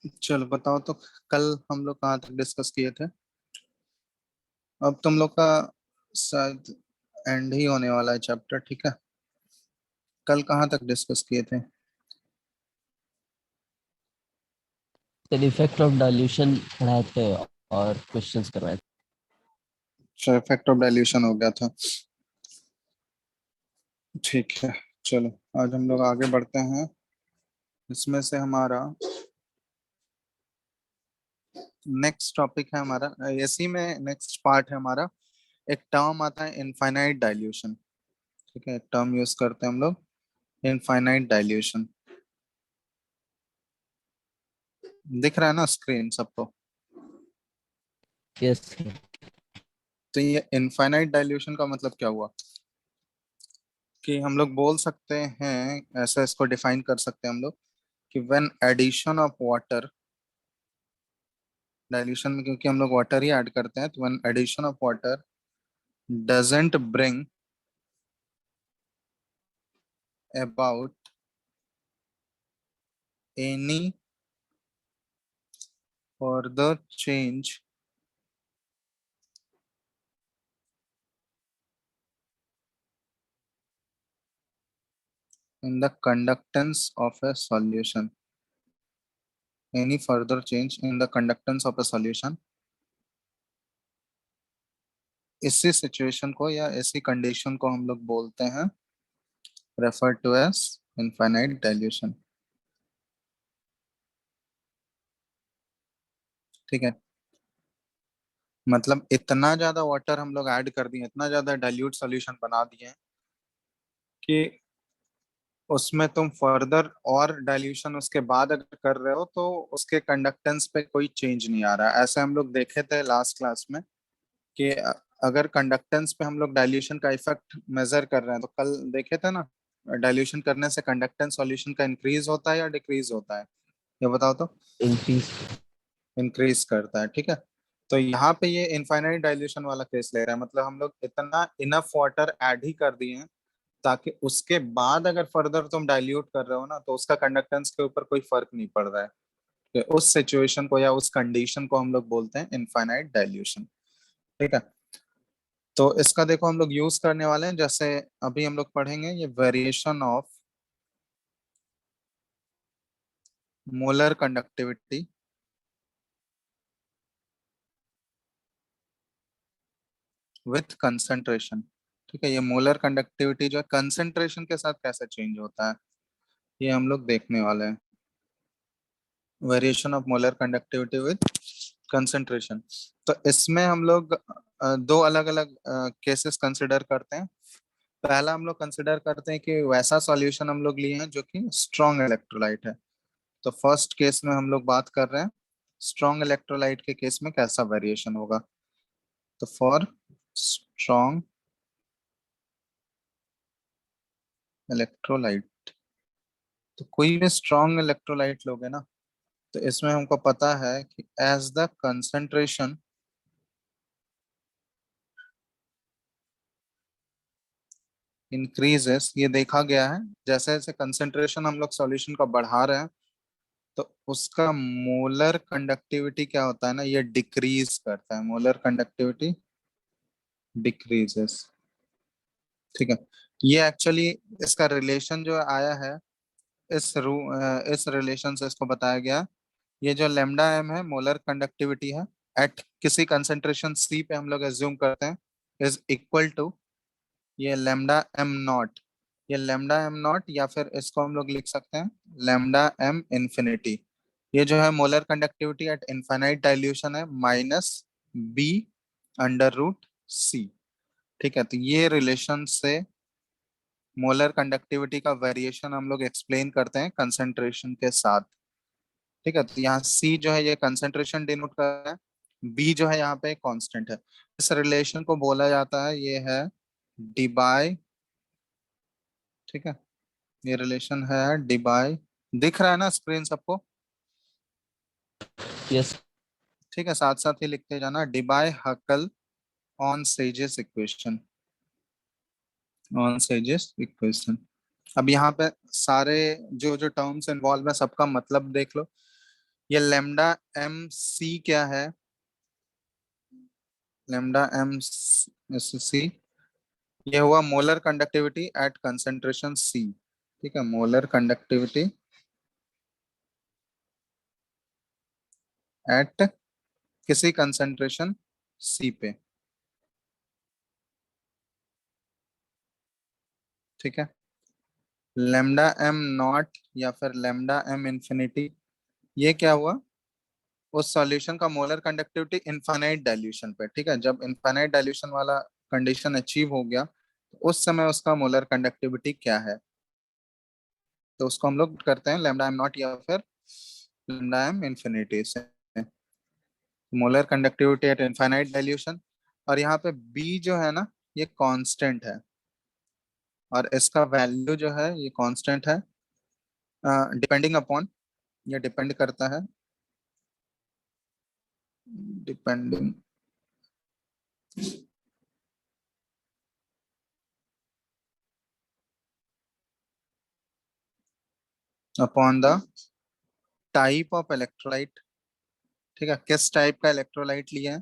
चलो बताओ तो। कल हम लोग कहाँ तक डिस्कस किए थे? अब तुम लोग का शायद एंड ही होने वाला है चैप्टर, ठीक है। कल कहाँ तक डिस्कस किए थे? सर इफेक्ट ऑफ डाइल्यूशन पढ़ाए थे और क्वेश्चंस करवाए थे। अच्छा, इफेक्ट ऑफ डाइल्यूशन हो गया था। ठीक है। चलो आज हम लोग आगे बढ़ते हैं। इसमें से हमारा नेक्स्ट टॉपिक है हमारा, इसी में नेक्स्ट पार्ट है हमारा। एक टर्म आता है इनफाइनाइट डाइल्यूशन। ठीक है, एक टर्म यूज करते हैं हम लोग, इनफाइनाइट डाइल्यूशन। दिख रहा है ना स्क्रीन सबको? यस। तो ये इनफाइनाइट डाइल्यूशन का मतलब क्या हुआ? कि हम लोग बोल सकते हैं, ऐसा इसको डिफाइन कर सकते हैं हम लोग कि when addition of water, dilution में क्योंकि हम लोग वाटर ही ऐड करते हैं, तो when addition of water doesn't bring about any further change in the conductance of a solution, any further change in the conductance of a solution, इसी situation को या ऐसी कंडीशन को हम लोग बोलते हैं, refer to as infinite dilution. ठीक है, मतलब इतना ज्यादा वाटर हम लोग ऐड कर दिए, इतना ज्यादा डाइल्यूट सॉल्यूशन बना दिए हैं कि उसमें तुम फर्दर और डाइल्यूशन उसके बाद अगर कर रहे हो तो उसके कंडक्टेंस पे कोई चेंज नहीं आ रहा। ऐसे हम लोग देखे थे लास्ट क्लास में कि अगर कंडक्टेंस पे हम लोग डाइल्यूशन का इफेक्ट मेजर कर रहे हैं, तो कल देखे थे ना, डाइल्यूशन करने से कंडक्टेंस सॉल्यूशन का इंक्रीज होता है या डिक्रीज होता है? ये बताओ तो। इंक्रीज। इंक्रीज करता है, ठीक है। तो यहाँ पे ये इनफाइनाइट डाइल्यूशन वाला केस ले रहा है, मतलब हम लोग इतना इनफ वाटर ऐड ही कर दिए हैं ताकि उसके बाद अगर फर्दर तुम डाइल्यूट कर रहे हो ना, तो उसका कंडक्टेंस के ऊपर कोई फर्क नहीं पड़ रहा है। कि उस सिचुएशन को या उस कंडीशन को हम लोग बोलते हैं इनफाइनाइट डाइल्यूशन। ठीक है। तो इसका देखो हम लोग यूज करने वाले हैं, जैसे अभी हम लोग पढ़ेंगे ये variation of molar conductivity with concentration. ठीक है, ये मोलर कंडक्टिविटी जो है कंसंट्रेशन के साथ कैसे चेंज होता है, ये हम लोग देखने वाले हैं। Variation of molar conductivity with concentration. तो इसमें हम लोग दो अलग अलग केसेस कंसिडर करते हैं। पहला हम लोग कंसिडर करते हैं कि वैसा सॉल्यूशन हम लोग लिए हैं जो कि स्ट्रॉन्ग इलेक्ट्रोलाइट है। तो फर्स्ट केस में हम लोग बात कर रहे हैं स्ट्रॉन्ग इलेक्ट्रोलाइट के केस में कैसा वेरिएशन होगा। तो फॉर स्ट्रॉन्ग इलेक्ट्रोलाइट, तो कोई भी स्ट्रॉन्ग इलेक्ट्रोलाइट लोगे ना, तो इसमें हमको पता है कि एज द कंसंट्रेशन इंक्रीजेस, ये देखा गया है जैसे जैसे कंसंट्रेशन हम लोग सॉल्यूशन का बढ़ा रहे हैं, तो उसका मोलर कंडक्टिविटी क्या होता है ना, ये डिक्रीज करता है। Molar conductivity decreases. ठीक है। ये एक्चुअली इसका रिलेशन जो आया है, इस रिलेशन से इसको बताया गया। ये जो लेमडा एम है मोलर कंडक्टिविटी है, एट किसी कंसंट्रेशन सी पे हम लोग एज्यूम करते हैं, इज इक्वल टू ये लेमडा एम नॉट। ये लेमडा एम नॉट, या फिर इसको हम लोग लिख सकते हैं लेमडा एम इंफिनिटी। ये जो है molar conductivity at infinite dilution है, माइनस बी अंडर रूट सी। ठीक है, तो ये रिलेशन से मोलर कंडक्टिविटी का वेरिएशन हम लोग एक्सप्लेन करते हैं कंसंट्रेशन के साथ। ठीक है, तो यहाँ सी जो है ये कंसंट्रेशन डिनोट कर रहा है, बी जो है यहाँ पे कांस्टेंट है। इस रिलेशन को बोला जाता है, ये है डी बाई। ठीक है, ये रिलेशन है डी बाई। दिख रहा है ना स्क्रीन सबको? यस। ठीक है, साथ साथ ही लिखते जाना, डी बाई हकल ऑन सेजेस इक्वेशन। ऑन सेजेस इक्वेशन। अब यहाँ पे सारे जो जो टर्म्स इन्वॉल्व है सबका मतलब देख लो। ये लेमडा एम सी क्या है? लेमडा एम सी ये हुआ मोलर कंडक्टिविटी एट कंसेंट्रेशन सी। ठीक है, मोलर कंडक्टिविटी एट किसी कंसेंट्रेशन सी पे। ठीक है, लेमडा एम नॉट या फिर लेमडा एम इंफिनिटी, ये क्या हुआ? उस सॉल्यूशन का मोलर कंडक्टिविटी इनफाइनाइट डाइल्यूशन पे। ठीक है, जब इनफाइनाइट डाइल्यूशन वाला कंडीशन अचीव हो गया तो उस समय उसका मोलर कंडक्टिविटी क्या है? तो उसको हम लोग करते हैं लेमडा एम नॉट या फिर लेमडा एम इंफिनिटी से। Molar conductivity at infinite dilution, और यहाँ पे बी जो है ना, ये कांस्टेंट है, और इसका वैल्यू जो है ये कांस्टेंट है, डिपेंडिंग अपॉन, ये डिपेंड करता है, depending upon the type of electrolyte. ठीक है, किस टाइप का इलेक्ट्रोलाइट लिया है?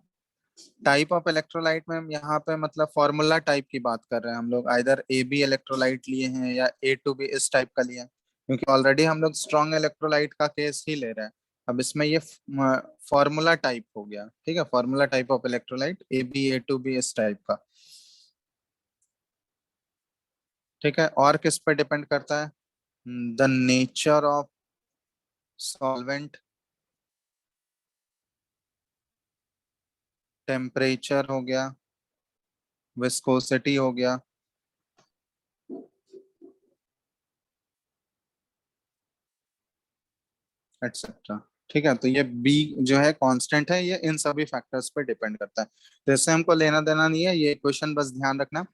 टाइप ऑफ इलेक्ट्रोलाइट में हम यहाँ पे मतलब फॉर्मूला टाइप की बात कर रहे हैं हम लोग, आइदर ए बी इलेक्ट्रोलाइट लिए हैं या ए टू बी इस टाइप का लिया है, क्योंकि ऑलरेडी हम लोग स्ट्रॉन्ग इलेक्ट्रोलाइट का केस ही ले रहे हैं। अब इसमें ये फॉर्मूला टाइप हो गया। ठीक है, formula type of electrolyte A B A two B इस टाइप का। ठीक है, और किस पे डिपेंड करता है? The nature of solvent, temperature हो गया, विस्कोसिटी हो गया, एक्सेट्रा। ठीक है, तो ये बी जो है कांस्टेंट है, ये इन सभी फैक्टर्स पे डिपेंड करता है, तो इससे हमको लेना देना नहीं है, ये क्वेश्चन बस ध्यान रखना।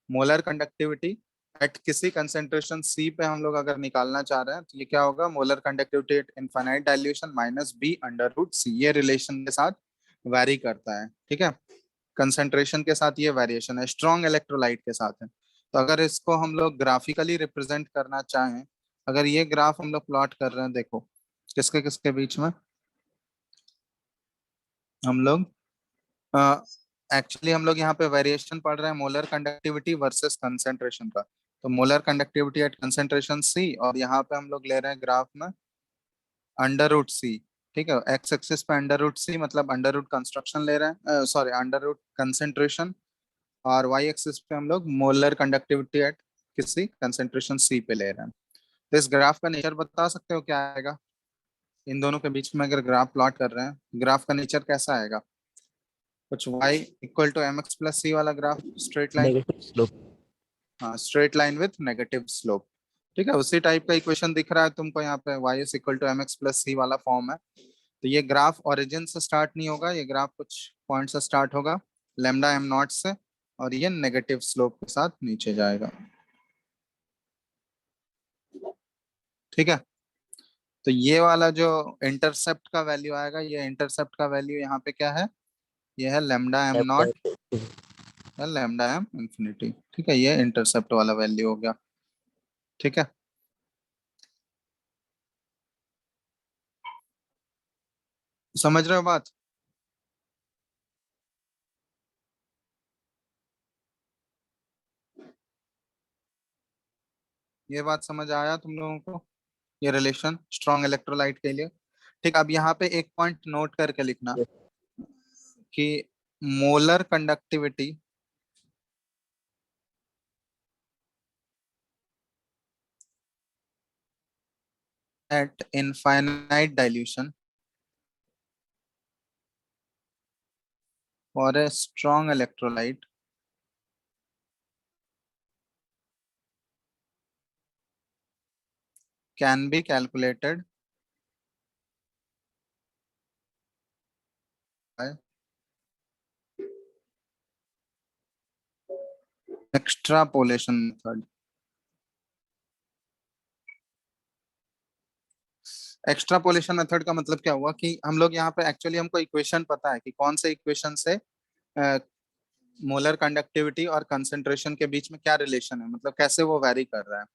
मोलर कंडक्टिविटी एट किसी कंसेंट्रेशन सी पे हम लोग अगर निकालना चाह रहे हैं तो ये क्या होगा? Molar conductivity at infinite dilution minus B under root C, ये रिलेशन के साथ वैरी करता है। ठीक है, कंसेंट्रेशन के साथ ये वेरिएशन है, स्ट्रॉन्ग इलेक्ट्रोलाइट के साथ है। तो अगर इसको हम लोग ग्राफिकली रिप्रेजेंट करना चाहें, अगर ये ग्राफ हम लोग प्लॉट कर रहे हैं, देखो किसके किसके बीच में हम लोग, एक्चुअली हम लोग यहाँ पे वेरिएशन पढ़ रहे हैं मोलर कंडक्टिविटी वर्सेस कंसेंट्रेशन का। तो मोलर कंडक्टिविटी एट कंसेंट्रेशन सी, और यहाँ पे हम लोग ले रहे हैं ग्राफ में अंडर रूट सी। ठीक है, एक्स एक्सिस पे अंडर रूट सी मतलब अंडर रूट कंस्ट्रक्शन ले रहे हैं, सॉरी अंडर रूट कंसेंट्रेशन, और वाई एक्सिस पे हम लोग मोलर कंडक्टिविटी एट किसी कंसेंट्रेशन सी पे ले रहे हैं। तो इस ग्राफ का नेचर बता सकते हो क्या आएगा? इन दोनों के बीच में अगर ग्राफ प्लॉट कर रहे हैं, ग्राफ का नेचर कैसा आएगा? कुछ y equal to M X plus C वाला graph, straight line. Negative slope. हाँ, straight line with negative slope. ठीक है, उसी टाइप का इक्वेशन दिख रहा है तुमको यहाँ पे, y is equal to M X plus C वाला फॉर्म है। तो ये ग्राफ ओरिजिन से स्टार्ट नहीं होगा, ये ग्राफ कुछ पॉइंट से स्टार्ट होगा, लेमडा एम नॉट से, और ये नेगेटिव स्लोप के साथ नीचे जाएगा। ठीक है, तो ये वाला जो इंटरसेप्ट का वैल्यू आएगा, ये इंटरसेप्ट का वैल्यू यहाँ पे क्या है? ये है लेमडा एम नॉट या लेमडा एम इंफिनिटी। ठीक है, ये इंटरसेप्ट वाला वैल्यू हो गया। ठीक है, समझ रहे हो बात? ये बात समझ आया तुम लोगों को, ये रिलेशन स्ट्रॉन्ग इलेक्ट्रोलाइट के लिए? ठीक, अब यहाँ पे एक पॉइंट नोट करके लिखना कि molar conductivity at infinite dilution for a strong electrolyte can be calculated by extrapolation method. Extrapolation method का मतलब क्या हुआ कि हम लोग यहाँ पे एक्चुअली हमको इक्वेशन पता है कि कौन से इक्वेशन से मोलर कंडक्टिविटी और कंसंट्रेशन के बीच में क्या रिलेशन है, मतलब कैसे वो वैरी कर रहा है।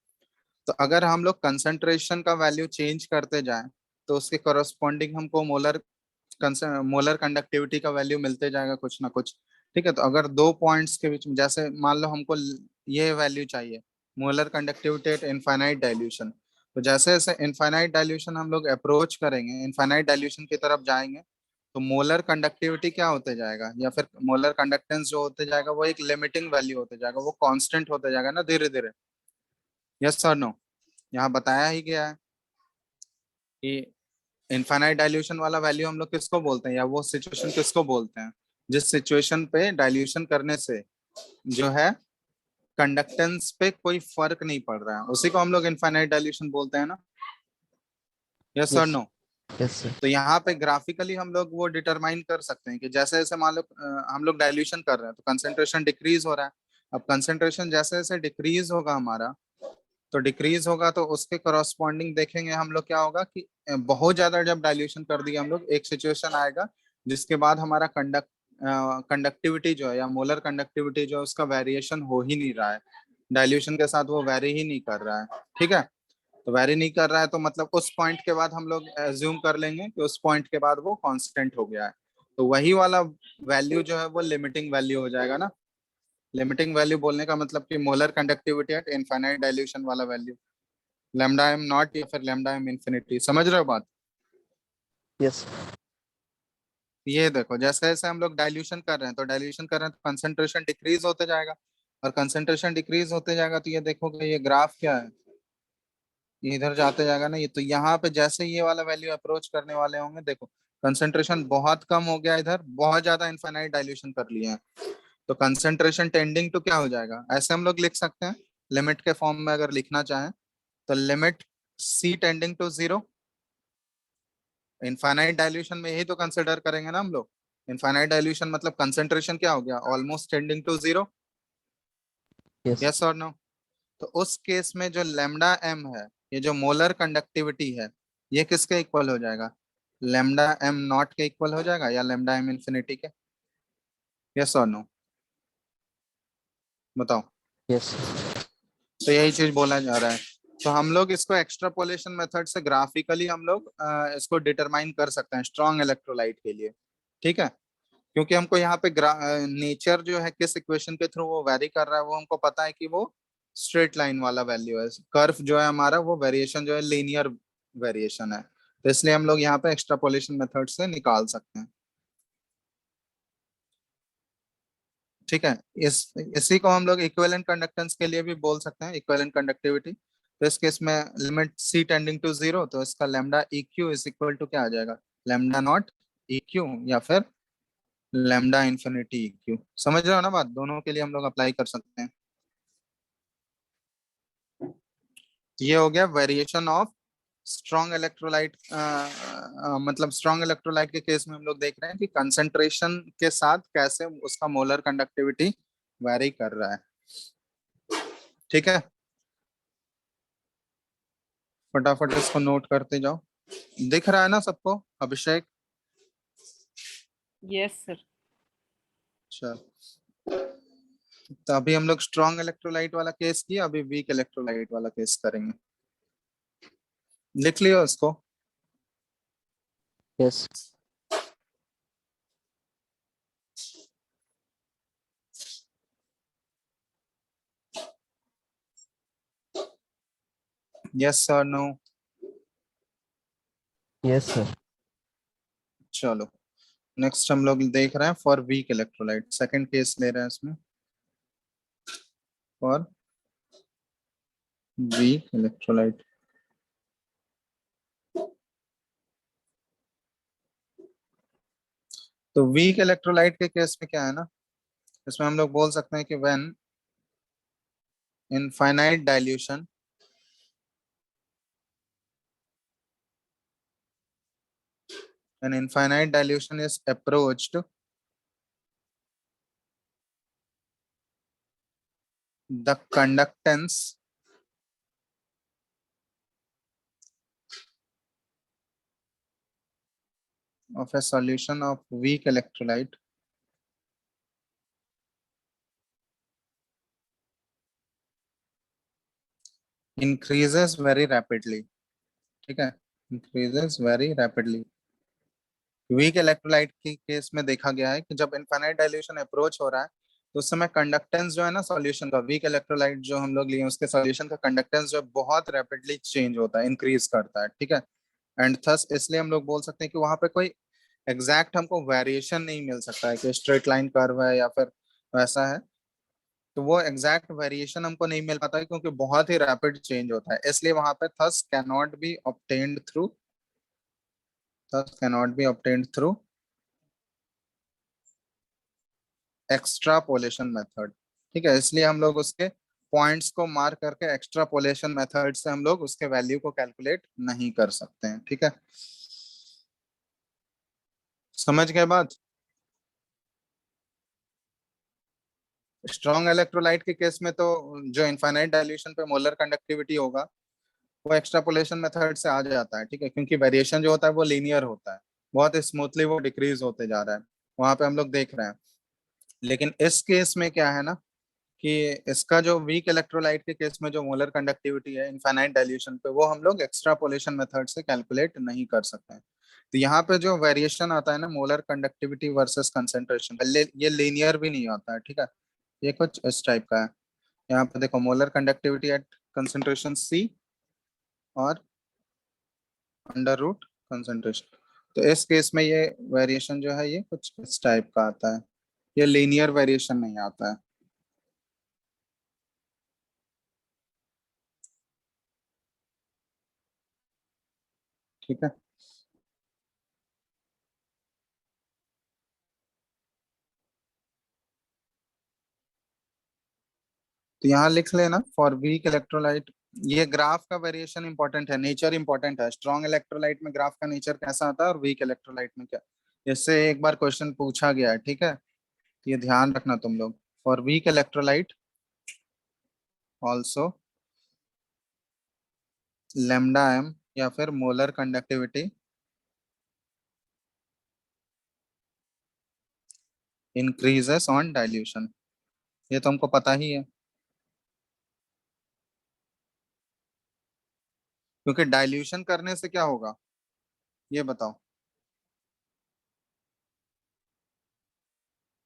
तो अगर हम लोग कंसंट्रेशन का वैल्यू चेंज करते जाएं तो उसके करस्पॉन्डिंग हमको मोलर कंडक्टिविटी का वैल्यू मिलते जाएगा कुछ ना कुछ। ठीक है, तो अगर दो पॉइंट्स के बीच में, जैसे मान लो हमको ये वैल्यू चाहिए, molar conductivity at infinite dilution, तो जैसे जैसे इनफाइनाइट डाइल्यूशन हम लोग अप्रोच करेंगे, इनफाइनाइट डाइल्यूशन की तरफ जाएंगे, तो मोलर कंडक्टिविटी क्या होते जाएगा, या फिर मोलर कंडक्टेंस जो होते जाएगा वो एक लिमिटिंग वैल्यू होते जाएगा, वो कांस्टेंट होते जाएगा ना धीरे धीरे। यस और नो? यहाँ बताया ही गया है कि इनफाइनाइट डाइल्यूशन वाला वैल्यू हम लोग किसको बोलते हैं, या वो सिचुएशन किसको बोलते हैं जिस सिचुएशन पे डाइल्यूशन करने से जो है कंडक्टेंस पे कोई फर्क नहीं पड़ रहा है, उसी को हम लोग इनफाइनाइट डाइल्यूशन बोलते हैं ना। यस और यस। नो? Yes sir. तो यहाँ पे ग्राफिकली हम लोग वो डिटरमाइन कर सकते हैं कि जैसे जैसे मान लो हम लोग डाइल्यूशन कर रहे हैं तो कंसेंट्रेशन डिक्रीज हो रहा है। अब कंसेंट्रेशन जैसे जैसे डिक्रीज होगा हमारा, तो डिक्रीज होगा तो उसके करस्पॉन्डिंग देखेंगे हम लोग क्या होगा कि बहुत ज्यादा जब डाइल्यूशन कर दिया हम लोग, एक सिचुएशन आएगा जिसके बाद हमारा कंडक्टिविटी जो है या मोलर कंडक्टिविटी जो है उसका वेरिएशन हो ही नहीं रहा है, डाइल्यूशन के साथ वो वेरी ही नहीं कर रहा है। ठीक है, तो वेरी नहीं कर रहा है तो मतलब उस पॉइंट के बाद हम लोग एज्यूम कर लेंगे कि उस पॉइंट के बाद वो कांस्टेंट हो गया है, तो वही वाला वैल्यू जो है वो लिमिटिंग वैल्यू हो जाएगा ना। लिमिटिंग वैल्यू बोलने का मतलब कि molar conductivity at infinite dilution वाला वैल्यू, लैम्डा एम नॉट या फिर लैम्डा एम इंफिनिटी। समझ रहे हो बात? यस। ये देखो जैसे जैसे हम लोग डाइल्यूशन कर रहे हैं तो डाइल्यूशन कर रहे हैं तो कंसेंट्रेशन डिक्रीज होते जाएगा, और कंसेंट्रेशन डिक्रीज होते जाएगा तो ये देखोगे ये ग्राफ क्या है, ये इधर जाते जाएगा ना, ये तो यहाँ पे जैसे ये वाला वैल्यू अप्रोच करने वाले होंगे, देखो कंसेंट्रेशन बहुत कम हो गया, इधर बहुत ज्यादा इनफाइनाइट डाइल्यूशन कर लिया है, तो कंसेंट्रेशन टेंडिंग टू क्या हो जाएगा, ऐसे हम लोग लिख सकते हैं लिमिट के फॉर्म में अगर लिखना चाहें, तो limit C tending to zero. Infinite dilution में यही तो कंसिडर करेंगे ना हम लोग। इनफाइनाइट डाइल्यूशन मतलब कंसेंट्रेशन क्या हो गया, almost tending to zero. Yes. Yes और नो? तो उस केस में जो लेमडा एम है, ये जो मोलर कंडक्टिविटी है, ये किसके इक्वल हो जाएगा, लेमडा एम नॉट के इक्वल हो जाएगा या लेमडा एम इंफिनिटी के? यस और नो? बताओ। यस। तो यही चीज बोला जा रहा है। तो हम लोग इसको एक्सट्रापोलेशन मेथड से ग्राफिकली हम लोग इसको डिटरमाइन कर सकते हैं स्ट्रॉन्ग इलेक्ट्रोलाइट के लिए। ठीक है, क्योंकि हमको यहाँ पे नेचर जो है किस इक्वेशन के थ्रू वो वेरी कर रहा है वो हमको पता है कि वो स्ट्रेट लाइन वाला वैल्यू है, कर्व जो है हमारा वो वेरिएशन जो है लीनियर वेरिएशन है, तो इसलिए हम लोग यहाँ पे एक्सट्रापोलेशन मेथड से निकाल सकते हैं। ठीक है, इसी को हम लोग इक्विवेलेंट कंडक्टेंस के लिए भी बोल सकते हैं, इक्विवेलेंट कंडक्टिविटी। तो इस केस में limit C tending to zero, तो इसका lambda E Q is equal to क्या आ जाएगा, लेमडा नॉट ई क्यू या फिर लेमडा इंफिनिटी ई क्यू। समझ रहे हो ना बात, दोनों के लिए हम लोग अप्लाई कर सकते हैं। ये हो गया वेरिएशन ऑफ स्ट्रॉन्ग इलेक्ट्रोलाइट, मतलब स्ट्रॉन्ग इलेक्ट्रोलाइट के केस में हम लोग देख रहे हैं कि कंसंट्रेशन के साथ कैसे उसका मोलर कंडक्टिविटी वैरी कर रहा है। ठीक है, फटाफट इसको नोट करते जाओ। दिख रहा है ना सबको अभिषेक? Yes sir. चल, तो अभी हम लोग स्ट्रॉन्ग इलेक्ट्रोलाइट वाला केस किया, अभी वीक इलेक्ट्रोलाइट वाला केस करेंगे। लिख लियो इसको। यस। यस और नो? Yes sir. चलो, नेक्स्ट हम लोग देख रहे हैं for weak electrolyte, second case ले रहे हैं इसमें फॉर वीक इलेक्ट्रोलाइट। तो वीक इलेक्ट्रोलाइट के केस में क्या है ना, इसमें हम लोग बोल सकते हैं कि when in finite dilution an infinite dilution is approached, the conductance of a solution of weak electrolyte increases very rapidly। ठीक है, increases very rapidly. Weak electrolyte के केस में देखा गया है कि जब इनफाइनाइट डाइल्यूशन अप्रोच हो रहा है तो उस समय कंडक्टेंस जो है ना सॉल्यूशन का, वीक इलेक्ट्रोलाइट जो हम लोग लिए उसके सॉल्यूशन का कंडक्टेंस जो है बहुत रैपिडली चेंज होता है, इंक्रीज करता है, ठीक है। एंड थस इसलिए हम लोग बोल सकते हैं कि वहां पे कोई एग्जैक्ट हमको वेरिएशन नहीं मिल सकता है कि स्ट्रेट लाइन कर्व है या फिर वैसा है। तो वो एग्जैक्ट वेरिएशन हमको नहीं मिल पाता है क्योंकि बहुत ही रैपिड चेंज होता है, इसलिए वहां पे thus cannot be obtained through extrapolation method. ठीक है, इसलिए हम लोग उसके पॉइंट्स को मार्क करके एक्स्ट्रापोलेशन मेथड से हम लोग उसके वैल्यू को कैलकुलेट नहीं कर सकते हैं, ठीक है। समझ गए बात। स्ट्रॉन्ग इलेक्ट्रोलाइट के केस में तो जो इनफाइनाइट डाइल्यूशन पे मोलर कंडक्टिविटी होगा वो एक्स्ट्रापोलेशन मेथड से आ जाता है, ठीक है, क्योंकि वेरिएशन जो होता है वो लीनियर होता है, बहुत स्मूथली वो डिक्रीज होते जा रहा है, वहां पे हम लोग देख रहे हैं। लेकिन इस केस में क्या है ना कि इसका जो वीक इलेक्ट्रोलाइट के केस में जो मोलर कंडक्टिविटी है इनफाइनाइट डाइल्यूशन पे वो हम लोग एक्स्ट्रापोलेशन मेथड से कैलकुलेट नहीं कर सकते हैं। तो यहाँ पे जो वेरिएशन आता है ना मोलर कंडक्टिविटी वर्सेस कंसेंट्रेशन, ये लीनियर भी नहीं होता है, ठीक है। ये कुछ इस टाइप का है। यहाँ पे देखो मोलर कंडक्टिविटी एट कंसेंट्रेशन सी और अंडर रूट कंसेंट्रेशन। तो इस केस में ये वेरिएशन जो है ये कुछ इस टाइप का आता है, ये लीनियर वेरिएशन नहीं आता है। ठीक है, तो यहाँ लिख लेना फॉर वीक इलेक्ट्रोलाइट। ये ग्राफ का वेरिएशन इंपॉर्टेंट है, नेचर इंपॉर्टेंट है, स्ट्रॉन्ग इलेक्ट्रोलाइट में ग्राफ का नेचर कैसा आता है और वीक इलेक्ट्रोलाइट में क्या। इससे एक बार क्वेश्चन पूछा गया है, ठीक है, तो ये ध्यान रखना तुम लोग। For weak electrolyte also lambda M या फिर molar conductivity increases on dilution, ये तो हमको पता ही है, क्योंकि डाइल्यूशन करने से क्या होगा ये बताओ।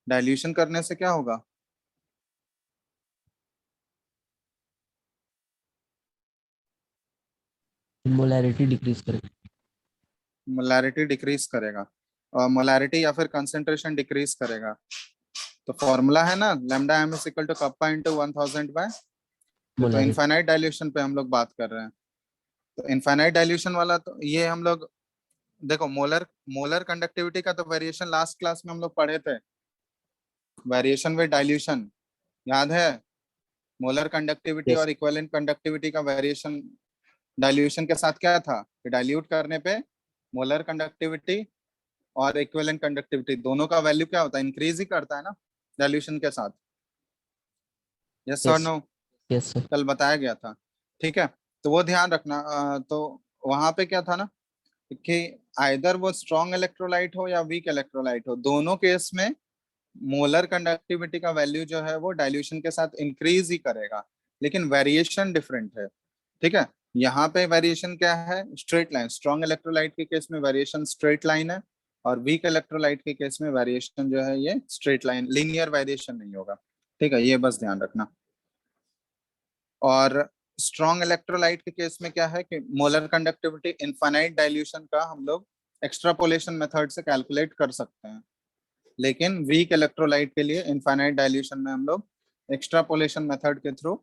डाइल्यूशन करने से क्या होगा। मोलैरिटी डिक्रीज करेगा। मोलैरिटी डिक्रीज करेगा, और मोलैरिटी या फिर कंसेंट्रेशन डिक्रीज करेगा। तो फॉर्मूला है ना lambda M is equal to kappa into 1000 by, तो मोलैरिटी। इनफाइनाइट डाइल्यूशन पे हम लोग बात कर रहे हैं। तो इनफाइनाइट डाइल्यूशन वाला तो ये हम लोग देखो मोलर मोलर कंडक्टिविटी का तो वेरिएशन लास्ट क्लास में हम लोग पढ़े थे, वेरिएशन विद डाइल्यूशन, याद है। Molar conductivity yes. और इक्विवेलेंट कंडक्टिविटी का वेरिएशन डाइल्यूशन के साथ क्या था कि डाइल्यूट करने पे मोलर कंडक्टिविटी और इक्विवेलेंट कंडक्टिविटी दोनों का वैल्यू क्या होता है, इंक्रीज ही करता है ना डाइल्यूशन के साथ। यस और यस। No, yes sir. कल बताया गया था, ठीक है। तो वो ध्यान रखना। तो वहां पे क्या था ना कि आइदर वो स्ट्रॉन्ग इलेक्ट्रोलाइट हो या वीक इलेक्ट्रोलाइट हो, दोनों केस में मोलर कंडक्टिविटी का वैल्यू जो है वो डाइल्यूशन के साथ इंक्रीज ही करेगा, लेकिन वेरिएशन डिफरेंट है, ठीक है। यहाँ पे वेरिएशन क्या है, स्ट्रेट लाइन, स्ट्रॉन्ग इलेक्ट्रोलाइट के केस में वेरिएशन स्ट्रेट लाइन है, और वीक इलेक्ट्रोलाइट के केस में वेरिएशन जो है ये स्ट्रेट लाइन, लीनियर वेरिएशन नहीं होगा, ठीक है, ये बस ध्यान रखना। और स्ट्रॉन्ग इलेक्ट्रोलाइट के केस में क्या है कि मोलर कंडक्टिविटी इनफाइनाइट डाइल्यूशन का हम लोग एक्स्ट्रापोलेशन मेथड से कैलकुलेट कर सकते हैं, लेकिन वीक इलेक्ट्रोलाइट के लिए इनफाइनाइट डाइल्यूशन में हम लोग एक्स्ट्रापोलेशन मेथड के थ्रू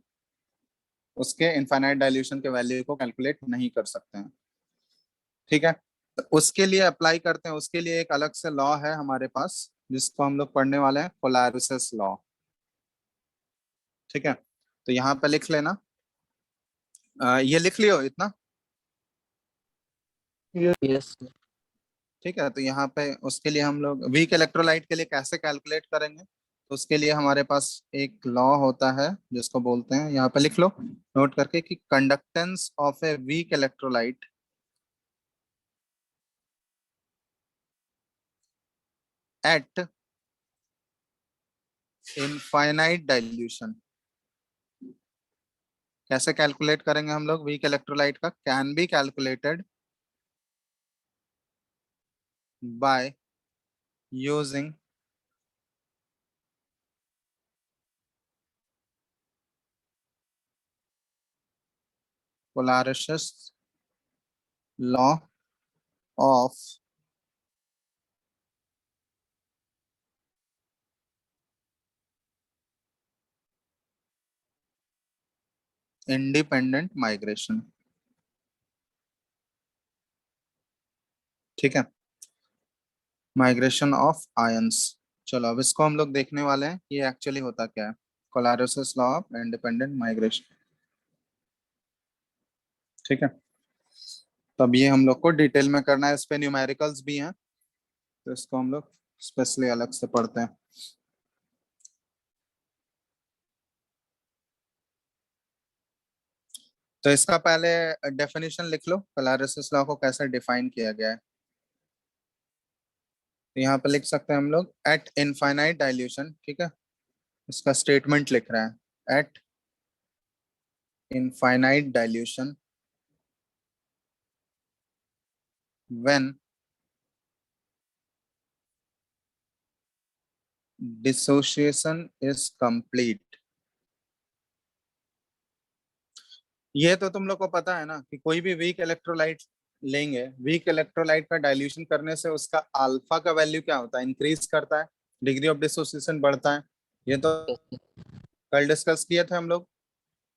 उसके इनफाइनाइट डाइल्यूशन के वैल्यू को कैलकुलेट नहीं कर सकते हैं, ठीक है। तो उसके लिए अप्लाई करते हैं, उसके लिए एक अलग से लॉ है हमारे पास जिसको हम लोग पढ़ने वाले हैं, कोलैरिस लॉ, ठीक है। तो यहाँ पे लिख लेना, ये लिख लियो इतना, यस। ठीक है। तो यहाँ पे उसके लिए हम लोग वीक इलेक्ट्रोलाइट के लिए कैसे कैलकुलेट करेंगे, तो उसके लिए हमारे पास एक लॉ होता है जिसको बोलते हैं, यहाँ पे लिख लो नोट करके कि conductance of a weak electrolyte eight infinite dilution. कैसे कैलकुलेट करेंगे हम लोग वीक इलेक्ट्रोलाइट का, can be calculated by using Clausius law of independent migration। ठीक है, माइग्रेशन ऑफ आयंस। चलो अब इसको हम लोग देखने वाले हैं कि ये एक्चुअली होता क्या है, कोलारोसिस लॉ ऑफ इंडिपेंडेंट माइग्रेशन। ठीक है, तब ये हम लोग को डिटेल में करना है, इस पे न्यूमेरिकल्स भी हैं, तो इसको हम लोग स्पेशली अलग से पढ़ते हैं। तो इसका पहले डेफिनेशन लिख लो, कोलारोसिस लॉ को कैसे डिफाइन किया गया है। तो यहाँ पे लिख सकते हैं हम लोग एट इनफाइनाइट डाइल्यूशन। ठीक है, इसका स्टेटमेंट लिख रहा है, eight infinite dilution when dissociation is complete. ये तो तुम लोग को पता है ना कि कोई भी वीक इलेक्ट्रोलाइट लेंगे, वीक इलेक्ट्रोलाइट का डाइल्यूशन करने से उसका अल्फा का वैल्यू क्या होता है, इंक्रीज करता है, डिग्री ऑफ डिसोसिएशन बढ़ता है। ये तो कल डिस्कस किए थे हम लोग।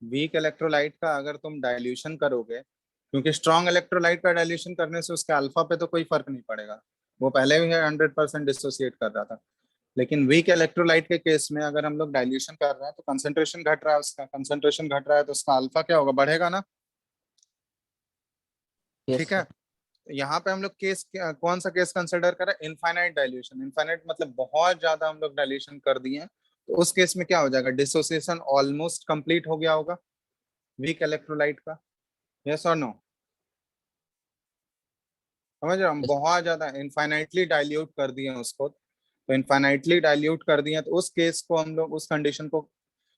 वीक इलेक्ट्रोलाइट का अगर तुम डाइल्यूशन करोगे, क्योंकि स्ट्रॉन्ग इलेक्ट्रोलाइट का डाइल्यूशन करने से उसके अल्फा पे तो कोई फर्क नहीं पड़ेगा, वो पहले भी है 100% डिसोसिएट कर रहा था। लेकिन वीक इलेक्ट्रोलाइट के केस में अगर हम लोग डाइल्यूशन कर रहे हैं तो कंसंट्रेशन घट रहा है, उसका कंसंट्रेशन घट रहा है, तो उसका अल्फा क्या होगा, बढ़ेगा ना। यस ठीक है, सर। यहाँ पे हम लोग केस कौन सा केस कंसिडर करें, इनफाइनाइट डाइल्यूशन। इनफाइनाइट मतलब बहुत ज्यादा हम लोग डाइल्यूशन कर दिए हैं, तो उस केस में क्या हो जाएगा, डिसोसिएशन ऑलमोस्ट कंप्लीट हो गया होगा वीक इलेक्ट्रोलाइट का। यस और नो, समझ रहे हो, हम यस बहुत ज्यादा इनफाइनाइटली डाइल्यूट कर दिए हैं उसको। तो इनफाइनाइटली डाइल्यूट कर दिए हैं, तो उस केस को हम लोग, उस कंडीशन को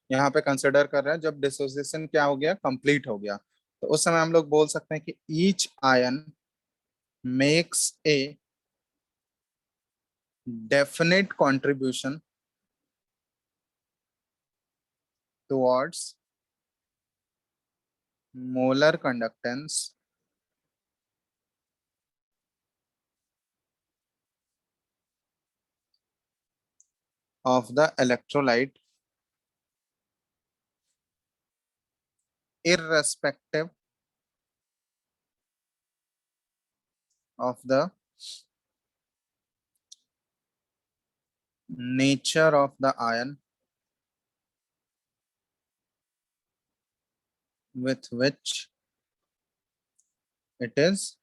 यहाँ पे कंसिडर कर रहे हैं जब डिसोसिएशन क्या हो गया, कंप्लीट हो गया। तो उस समय हम लोग बोल सकते हैं कि each ion makes a definite contribution towards molar conductance of the electrolyte irrespective of the nature of the ion with which it is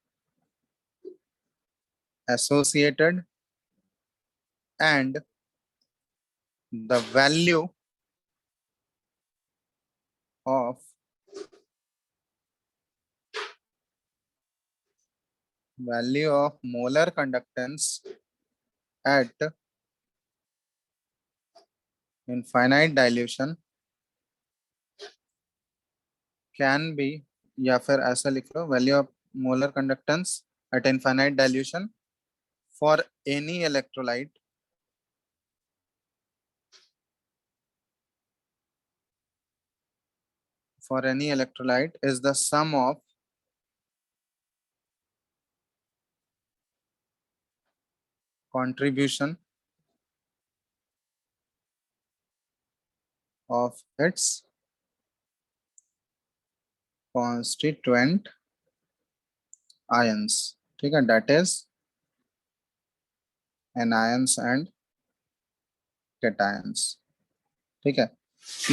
associated and the of value of molar conductance at infinite dilution can be, या फिर ऐसा लिख लो, value of molar conductance at infinite dilution for any electrolyte is the sum of contribution of its constituent ions। ठीक है, that is anions and cations। ठीक है,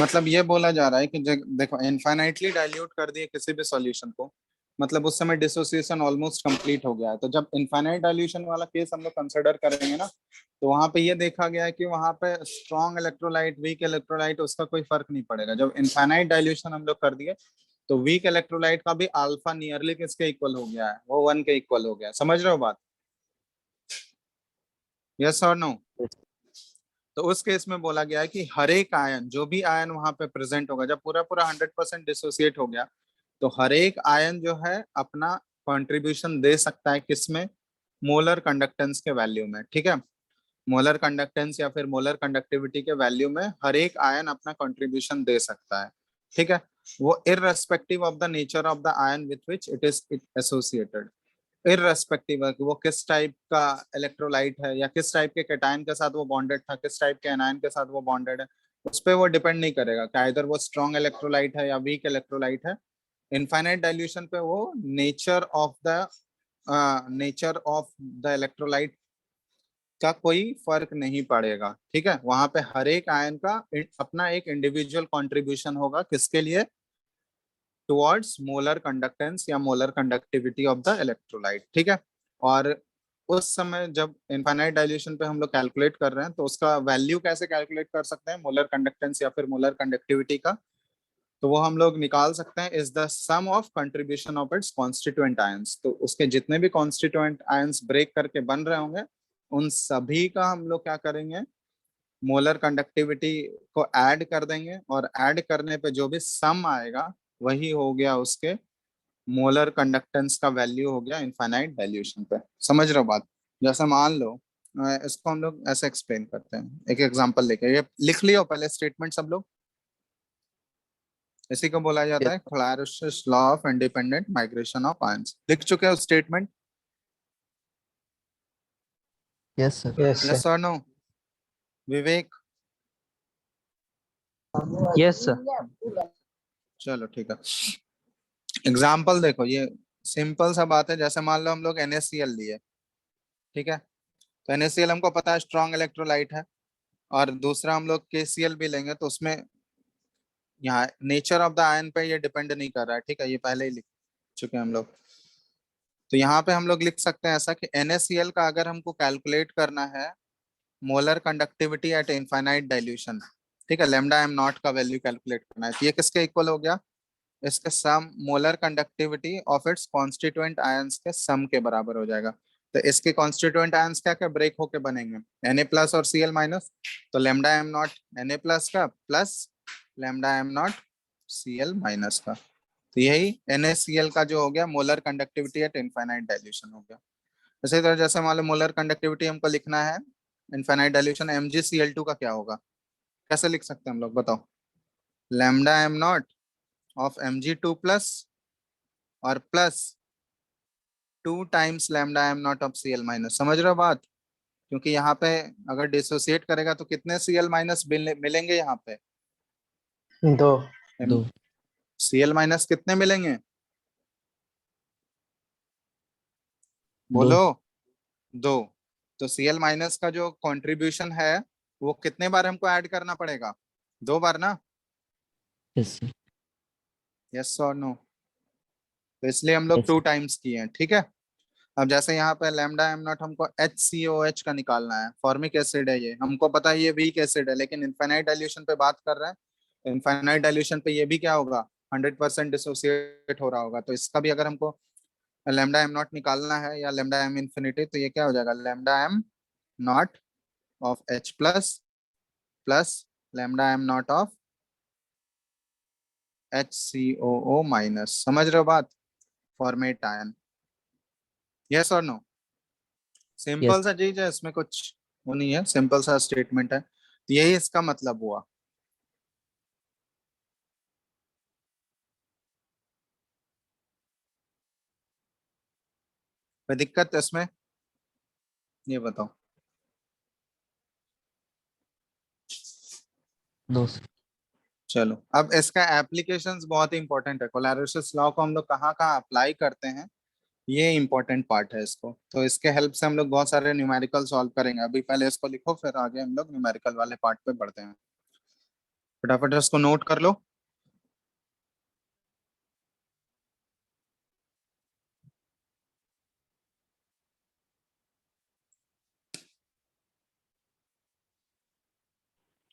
मतलब ये बोला जा रहा है कि देखो इनफाइनाइटली डाइल्यूट कर दिए किसी भी सॉल्यूशन को, मतलब उस समय डिसोसिएशन ऑलमोस्ट कंप्लीट हो गया है। तो जब इनफाइनाइट डाइल्यूशन वाला केस हम लोग कंसिडर करेंगे ना, तो वहां पे ये देखा गया है कि वहां पे स्ट्रॉन्ग इलेक्ट्रोलाइट, वीक इलेक्ट्रोलाइट, उसका कोई फर्क नहीं पड़ेगा। जब इनफाइनाइट डाइल्यूशन हम लोग कर दिए, तो वीक इलेक्ट्रोलाइट का भी अल्फा नियरली किसके इक्वल हो गया है, वो 1 के इक्वल हो गया है। समझ रहे हो बात, यस और नो। तो उस केस में बोला गया है कि हर एक आयन, जो भी आयन वहां पे प्रेजेंट होगा, जब पूरा पूरा 100% डिसोसिएट हो गया, तो हर एक आयन जो है अपना कंट्रीब्यूशन दे सकता है, किसमें, मोलर कंडक्टेंस के वैल्यू में, ठीक है। मोलर कंडक्टेंस या फिर मोलर कंडक्टिविटी के वैल्यू में हर एक आयन अपना कंट्रीब्यूशन दे सकता है, ठीक है। वो irrespective of the nature of the ion with which it is associated, irrespective है कि वो किस टाइप का इलेक्ट्रोलाइट है या किस टाइप के कैटायन के साथ वो बॉन्डेड था, किस टाइप के एनायन के साथ वो बॉन्डेड है, उस पर वो डिपेंड नहीं करेगा कि इधर वो स्ट्रॉन्ग इलेक्ट्रोलाइट है या वीक इलेक्ट्रोलाइट है। इनफाइनाइट डाइल्यूशन पे वो नेचर ऑफ द इलेक्ट्रोलाइट का कोई फर्क नहीं पड़ेगा, ठीक है। वहां पे हर एक आयन का अपना एक इंडिविजुअल कंट्रीब्यूशन होगा, किसके लिए, टुवर्ड्स मोलर कंडक्टेंस या molar conductivity of the electrolyte, ठीक है। और उस समय जब इनफाइनाइट डाइल्यूशन पे हम लोग कैलकुलेट कर रहे हैं तो उसका वैल्यू कैसे कैलकुलेट कर सकते हैं, मोलर कंडक्टेंस या फिर मोलर कंडक्टिविटी का, तो वो हम लोग निकाल सकते हैं is the sum of contribution of its constituent ions. तो उसके जितने भी कॉन्स्टिट्यूएंट आयंस ब्रेक करके बन रहे होंगे उन सभी का हम लोग क्या करेंगे, मोलर कंडक्टिविटी को ऐड कर देंगे, और ऐड करने पे जो भी सम आएगा वही हो गया उसके मोलर कंडक्टेंस का वैल्यू हो गया इनफाइनाइट डाइल्यूशन पे। समझ रहे हो बात? जैसे मान लो इसको हम लोग ऐसे एक्सप्लेन करते हैं एक एग्जांपल लेके, ये लिख लियो पहले स्टेटमेंट सब लोग। इसी को बोला जाता Yes, है क्लैरियस law of independent migration of ions. लिख चुके हो statement? yes sir. Yes, sir. Yes और नो? विवेक? Yes, sir. चलो ठीक है। एग्जाम्पल देखो, ये सिंपल सा बात है। जैसे मान लो हम लोग NaCl लिए, ठीक है। तो NaCl हमको पता है स्ट्रॉन्ग इलेक्ट्रोलाइट है, और दूसरा हम लोग KCl भी लेंगे तो उसमें यहाँ नेचर ऑफ द आयन पे ये डिपेंड नहीं कर रहा है, ठीक है, ये पहले ही लिख चुके हैं हम लोग। तो यहाँ पे हम लोग लिख सकते हैं ऐसा कि NaCl का अगर हमको कैलकुलेट करना है molar conductivity at infinite dilution, ठीक है, लैम्डा एम नॉट का वैल्यू कैलकुलेट करना है, तो ये किसके इक्वल हो गया, इसके sum molar conductivity of its constituent ions के सम के बराबर हो जाएगा। तो इसके कॉन्स्टिट्यूएंट आयंस क्या क्या ब्रेक होके बनेंगे, Na प्लस और Cl माइनस, तो lambda M naught Na plus का plus lambda M naught Cl minus का, तो यही NaCl का जो हो गया molar conductivity at infinite dilution हो गया। इसी तरह जैसे मान लो मोलर कंडक्टिविटी हमको लिखना है इनफाइनाइट डाइल्यूशन MgCl2 का क्या होगा, कैसे लिख सकते हैं हम लोग बताओ, lambda M naught of Mg2 plus और plus 2 times lambda M naught of Cl minus. समझ रहे हो बात? क्योंकि यहाँ पे अगर डिसोसिएट करेगा तो कितने Cl माइनस मिलेंगे यहाँ पे, दो। दो। Cl माइनस कितने मिलेंगे, दो। बोलो? दो। तो Cl माइनस का जो कंट्रीब्यूशन है वो कितने बार हमको ऐड करना पड़ेगा, 2 बार ना? Yes sir. यस और नो? तो इसलिए हम लोग Yes. 2 टाइम्स किए हैं, ठीक है। अब जैसे यहाँ पे लैम्डा एम नॉट हमको HCOH का निकालना है, फॉर्मिक एसिड है, ये हमको पता है ये वीक एसिड है, लेकिन इनफाइनाइट डाइल्यूशन पे बात कर रहे हैं। इनफाइनाइट डाइल्यूशन पे ये भी क्या होगा, 100% डिसोसिएट हो रहा होगा। तो इसका भी अगर हमको लैम्डा एम नॉट निकालना है या लैम्डा एम इन्फिनिटी, तो ये क्या हो जाएगा, lambda M naught of H plus plus lambda M naught of HCOO minus. समझ रहे हो बात? Format ion. यस और नो? Yes. सिंपल सा चीज है, इसमें कुछ वो नहीं है, सिंपल सा स्टेटमेंट है, तो यही इसका मतलब हुआ। कोई दिक्कत है इसमें, ये बताओ? No sir. चलो, अब इसका एप्लीकेशंस बहुत ही इंपॉर्टेंट है। कोलैरिस लॉ को हम लोग कहाँ कहाँ अप्लाई करते हैं, ये इंपॉर्टेंट पार्ट है इसको। तो इसके हेल्प से हम लोग बहुत सारे न्यूमेरिकल सॉल्व करेंगे। अभी पहले इसको लिखो, फिर आगे हम लोग न्यूमेरिकल वाले पार्ट पे बढ़ते हैं। फटाफट इसको नोट कर लो।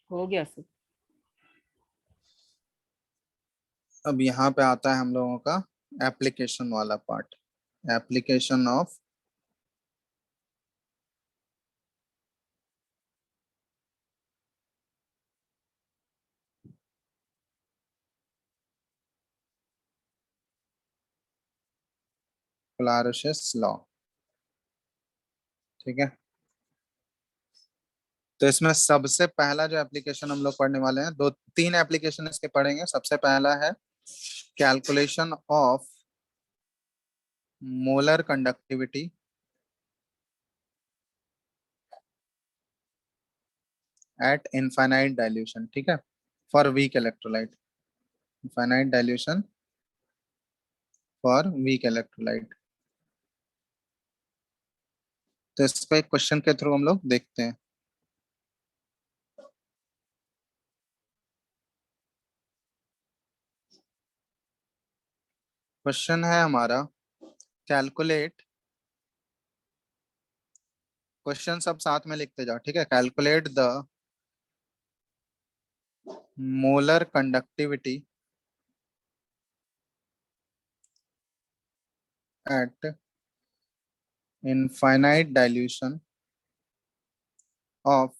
हो गया सर। अब यहाँ पे आता है हम लोगों का एप्लीकेशन वाला पार्ट, एप्लीकेशन ऑफ कोलैरिस लॉ। ठीक है। तो इसमें सबसे पहला जो एप्लीकेशन हम लोग पढ़ने वाले हैं, दो तीन एप्लीकेशन इसके पढ़ेंगे। सबसे पहला है calculation of molar conductivity at infinite dilution, ठीक है, for weak electrolyte. Infinite dilution for weak electrolyte. तो इसको एक क्वेश्चन के थ्रू हम लोग देखते हैं। क्वेश्चन है हमारा, कैलकुलेट, क्वेश्चन सब साथ में लिखते जाओ, ठीक है। Calculate the molar conductivity at infinite dilution of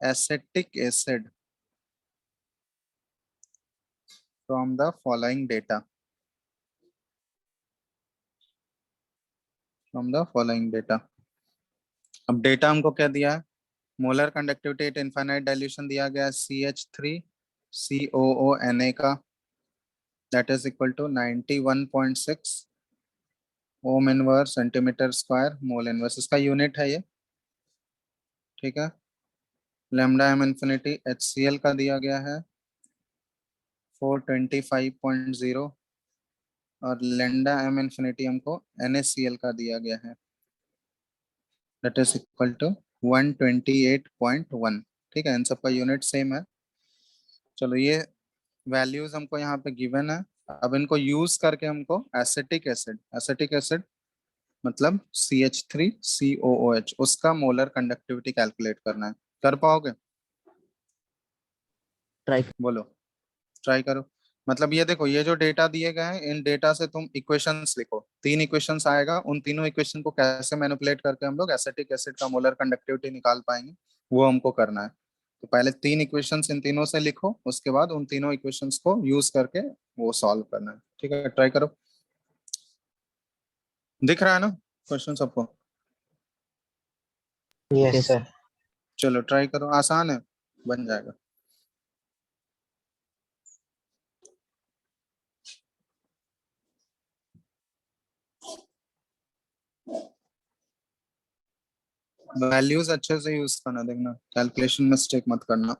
acetic acid from the following data. From the following data. अब डेटा हमको क्या दिया है? Molar conductivity at infinite dilution दिया गया है CH3COO Na का, that is equal to 91.6 ohm inverse centimetre square mole inverse. इसका यूनिट है ये, ठीक है। लेमडा एम इंफिनिटी HCl का दिया गया है 425.0, और लेमडा एम इंफिनिटी हमको NaCl का दिया गया है, दैट इज इक्वल टू 128.1, ठीक है। इन सबका यूनिट सेम है। चलो, ये वैल्यूज हमको यहाँ पे गिवन है। अब इनको यूज करके हमको एसिटिक एसिड मतलब CH3COOH, उसका मोलर कंडक्टिविटी कैलकुलेट करना है। कर पाओगे? ट्राई। बोलो, ट्राई करो। मतलब ये देखो, ये जो डेटा दिए गए हैं, इन डेटा से तुम इक्वेशंस लिखो। तीन इक्वेशंस आएगा, उन तीनों इक्वेशन को कैसे मैनिपुलेट करके हम लोग एसिटिक एसिड का मोलर कंडक्टिविटी निकाल पाएंगे, वो हमको करना है। तो पहले तीन इक्वेशंस इन तीनों से लिखो, उसके बाद उन तीनों इक्वेशंस को यूज करके वो सॉल्व करना है, ठीक है। ट्राई करो। दिख रहा है ना क्वेश्चन सबको? Yes yes. सर। चलो ट्राई करो, आसान है, बन जाएगा। वैल्यूज अच्छे से यूज करना, देखना कैलकुलेशन मिस्टेक मत करना।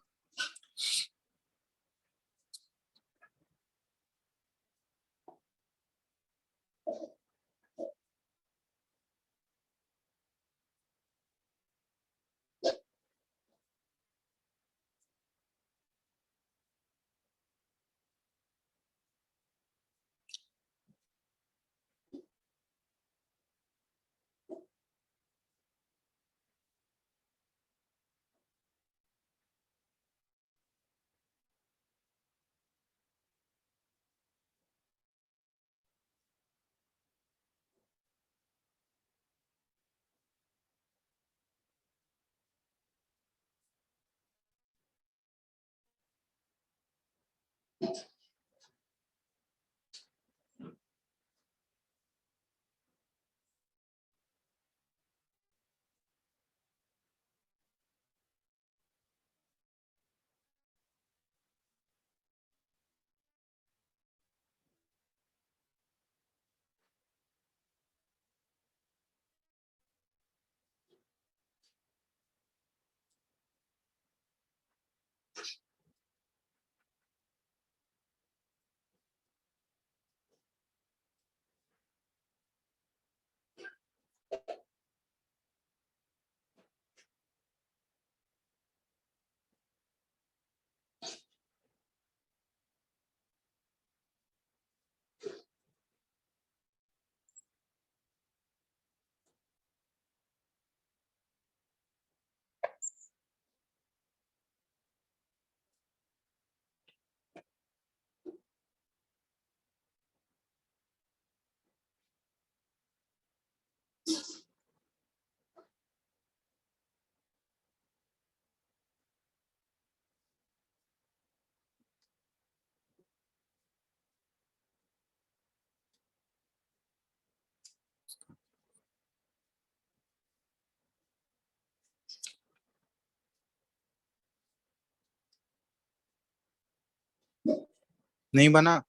नहीं बना?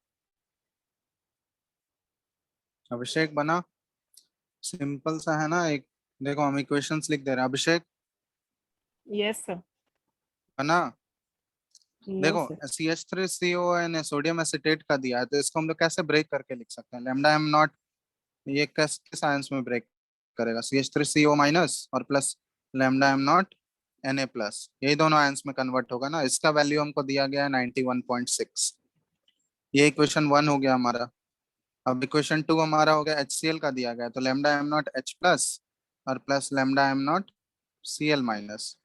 अभिषेक बना? सिंपल सा है ना, एक देखो हम इक्वेशंस लिख दे रहे हैं। अभिषेक Yes, sir. बना? No, देखो sir. CH3CON सोडियम एसिटेट का दिया है, तो इसको हम लोग कैसे ब्रेक करके लिख सकते हैं? लैम्डा एम नॉट, ये किस आयंस में ब्रेक करेगा? CH3CO माइनस और plus lambda M naught Na plus, यही दोनों आयंस में कन्वर्ट होगा ना। इसका वैल्यू हमको दिया गया है 91.6। ये इक्वेशन 1 हो गया हमारा। अब इक्वेशन 2 हमारा हो गया HCl का दिया गया है, तो lambda M naught H plus और plus lambda M naught Cl minus.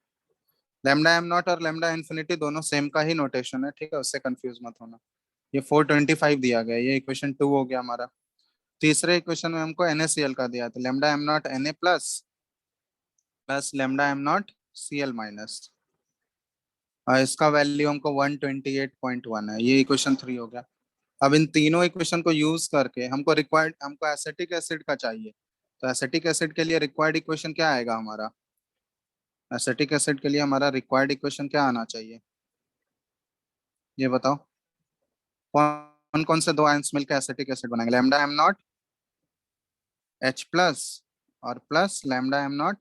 Lambda M naught और लैम्डा इन्फिनिटी दोनों सेम का ही नोटेशन है, ठीक है, उससे कंफ्यूज मत होना। ये 425 दिया गया है, ये इक्वेशन 2 हो गया हमारा। तीसरे इक्वेशन में हमको NaCl का दिया, तो lambda M naught Na plus plus lambda M naught Cl minus, और इसका वैल्यू हमको 128.1 है। ये इक्वेशन 3 हो गया। अब इन तीनों इक्वेशन को यूज करके हमको एसिटिक एसिड का चाहिए। तो एसिटिक एसिड के लिए रिक्वायर्ड इक्वेशन क्या आएगा हमारा? एसिटिक एसिड के लिए हमारा रिक्वायर्ड इक्वेशन क्या आना चाहिए, ये बताओ। कौन कौन से दो आयंस मिलकर एसिटिक एसिड बनाएंगे? Lambda M naught H plus और प्लस लैम्डा एम नॉट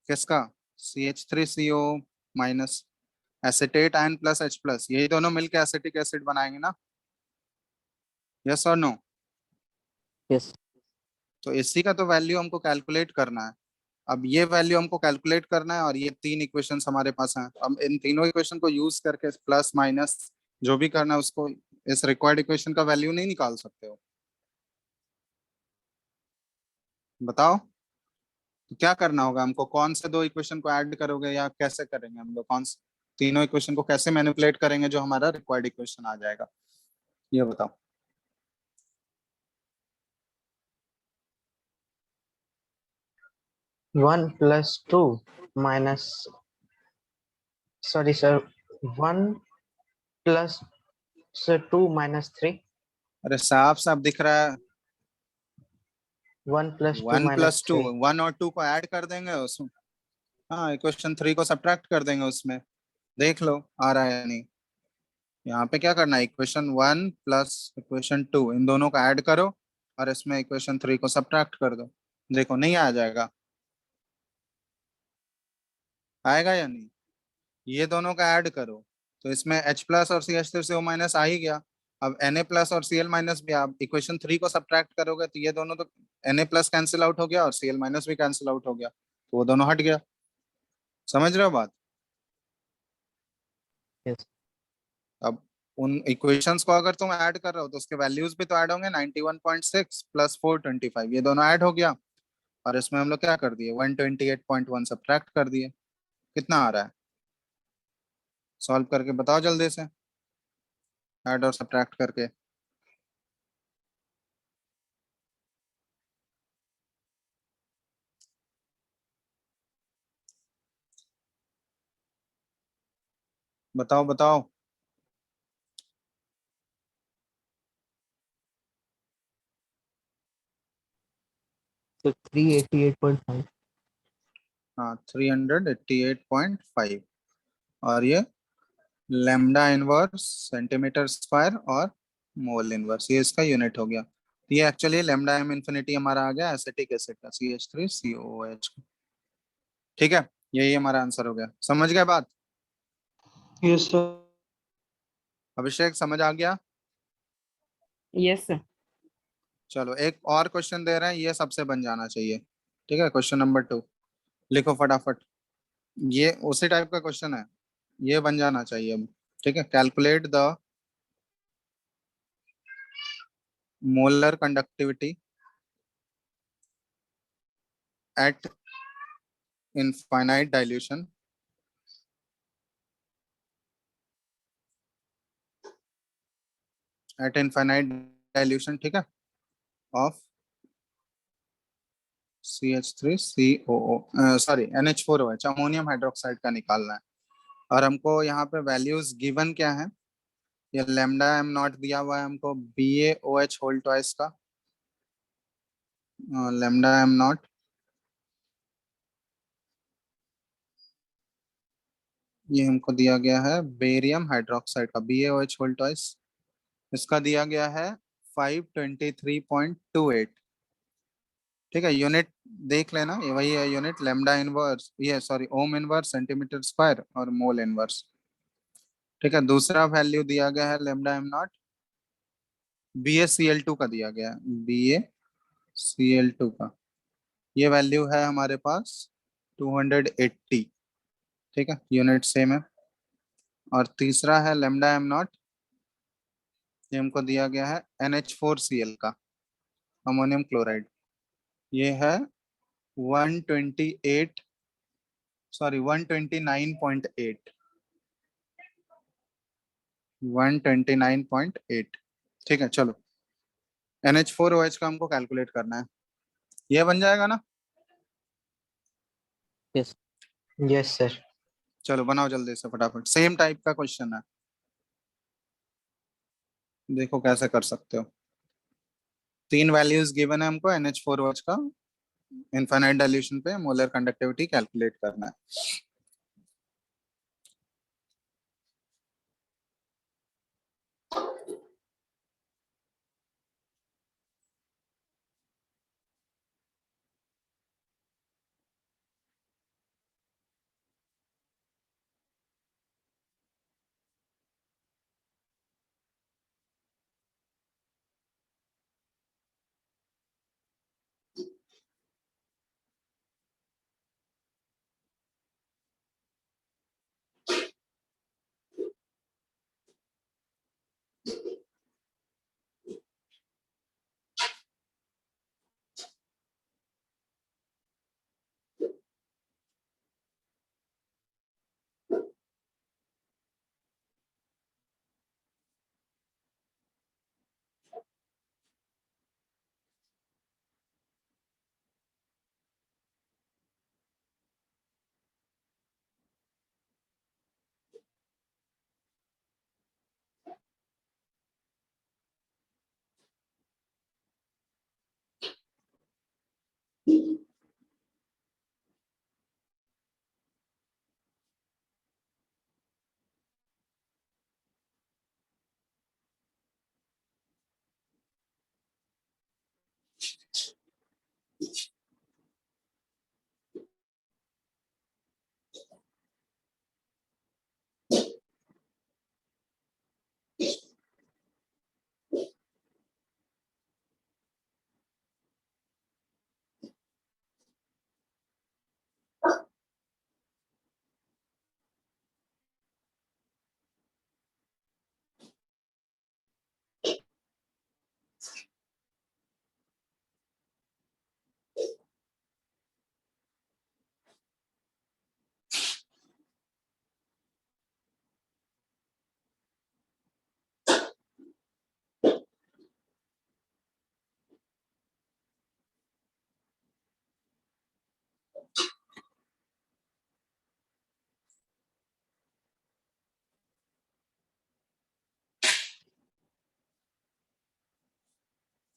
किसका? CH3CO minus, acetate ion plus H plus, यही दोनों मिलकर एसिटिक एसिड बनाएंगे ना? यस और नो? यस। तो इसी का तो वैल्यू हमको कैलकुलेट करना है। अब ये वैल्यू हमको कैलकुलेट करना है, और ये तीन इक्वेशंस हमारे पास हैं। अब इन तीनों इक्वेशन को यूज करके प्लस माइनस जो भी करना है उसको, इस रिक्वायर्ड इक्वेशन का वैल्यू नहीं निकाल सकते हो? बताओ, तो क्या करना होगा हमको? कौन से दो इक्वेशन को ऐड करोगे, या कैसे करेंगे हम लोग? कौन से तीनों इक्वेशन को कैसे मैनिपुलेट करेंगे जो हमारा रिक्वायर्ड इक्वेशन आ जाएगा, ये बताओ। 1 plus 2 minus, sorry sir, 1 plus sir 2 minus 3, अरे साफ साफ दिख रहा है, 1 plus 2 one minus plus two, 3. 1 और 2 को ऐड कर देंगे उसमें। हाँ, इक्वेशन 3 को सब्ट्रैक्ट कर देंगे उसमें। देख लो आ रहा है या नहीं। यहाँ पे क्या करना है, इक्वेशन 1 प्लस इक्वेशन 2 इन दोनों को ऐड करो, और इसमें इक्वेशन 3 को सब्ट्रैक्ट कर दो। देखो नहीं आ जाएगा? आएगा या नहीं? ये दोनों का ऐड करो, तो इसमें H प्लस और CH3CO माइनस आ ही गया। अब Na प्लस और Cl माइनस भी, आप इक्वेशन 3 को सब्ट्रैक्ट करोगे तो ये दोनों तो, Na प्लस कैंसिल आउट हो गया और Cl माइनस भी कैंसिल आउट हो गया, तो वो दोनों हट गया। समझ रहे हो बात? यस। अब उन इक्वेशंस को अगर तुम ऐड कर रहे हो तो उसके वैल्यूज भी तो ऐड होंगे। 91.6 प्लस 425, ये दोनों ऐड हो गया, और इसमें हम लोग क्या कर दिए, 128.1 सब्ट्रैक्ट कर दिए। कितना आ रहा है? सॉल्व करके बताओ जल्दी से, ऐड और सब्ट्रैक्ट करके। बताओ बताओ। तो 388.5। हाँ, 388.5, और ये लेमडा इनवर्स सेंटीमीटर स्क्वायर और मोल इनवर्स, ये इसका यूनिट हो गया। ये एक्चुअली लेमडा एम इन्फिनिटी हमारा आ गया एसिटिक एसिड का, CH3COOH। ठीक है, यही हमारा आंसर हो गया। समझ गए बात? Yes sir. अभिषेक समझ आ गया? Yes, sir. चलो एक और क्वेश्चन दे रहे हैं, ये सबसे बन जाना चाहिए। ठीक है, क्वेश्चन नंबर 2 लिखो फटाफट। ये उसी टाइप का क्वेश्चन है, ये बन जाना चाहिए अब। ठीक है, calculate the molar conductivity at infinite dilution eight infinite dilution, ठीक है, of CH3COO sorry NH4OH, ammonium hydroxide का निकालना है। और हमको यहाँ पे वैल्यूज गिवन क्या है? ये लेमडा एम नॉट दिया हुआ है हमको BaOH होल ट्वाइस का, लेमडा एम नॉट, ये हमको दिया गया है बेरियम हाइड्रोक्साइड का BaOH होल ट्वाइस, इसका दिया गया है 523.28। ठीक है, यूनिट देख लेना, ये वही है यूनिट, लेमडा इनवर्स, ये सॉरी ओम इनवर्स सेंटीमीटर स्क्वायर और मोल इनवर्स। ठीक है, दूसरा वैल्यू दिया गया है लेमडा एम नॉट, BaCl2 का दिया गया है, BaCl2 का ये वैल्यू है हमारे पास 280। ठीक है, यूनिट सेम है। और तीसरा है लेमडा एम नॉट, ये हमको दिया गया है NH4Cl का, अमोनियम क्लोराइड, ये है 128, सॉरी 129.8, 129.8। ठीक है, चलो NH4OH का हमको कैलकुलेट करना है, ये बन जाएगा ना? यस। Yes, sir. चलो बनाओ जल्दी से फटाफट, सेम टाइप का क्वेश्चन है, देखो कैसे कर सकते हो। तीन वैल्यूज गिवन है हमको NH4OH का, इनफाइनाइट डाइल्यूशन पे मोलर कंडक्टिविटी कैलकुलेट करना है।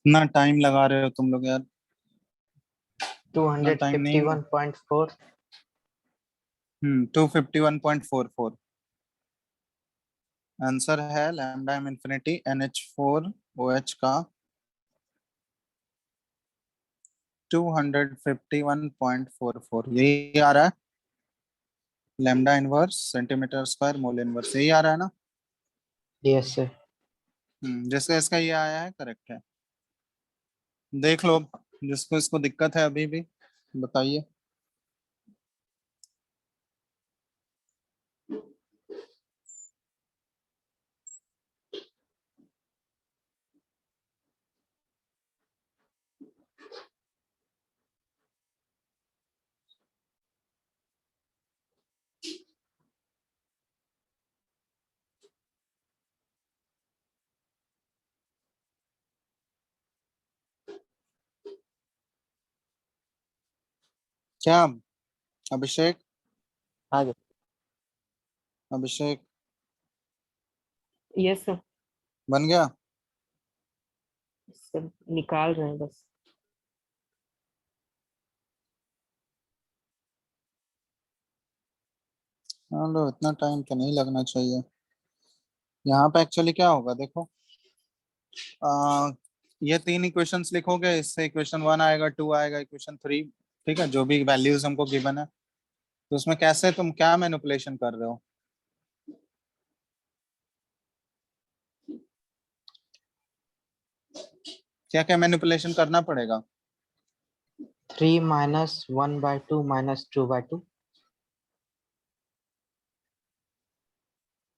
इतना टाइम लगा रहे हो तुम लोग यार, इतना टाइम नहीं है। 251.4. 251.44 आंसर है लैम्डा एम इंफिनिटी NH4OH का 251.44, यही आ रहा है। Lambda inverse centimetre square mole inverse, यही आ रहा है ना? Yes, sir. जिसका इसका ये आया है करेक्ट है। देख लो जिसको इसको दिक्कत है अभी भी बताइए। क्या अभिषेक, आगे। अभिषेक यस सर। बन गया? सर निकाल रहे हैं बस। चलो इतना टाइम तो नहीं लगना चाहिए। यहाँ पे एक्चुअली क्या होगा देखो, आ, ये तीन इक्वेशंस लिखोगे, इससे इक्वेशन 1 आएगा, 2 आएगा, इक्वेशन 3, ठीक है, जो भी वैल्यूज हमको गिवन है। तो उसमें कैसे तुम क्या मैनिपुलेशन कर रहे हो? क्या क्या मैनिपुलेशन करना पड़ेगा? 3 minus 1 by 2 minus 2 by 2.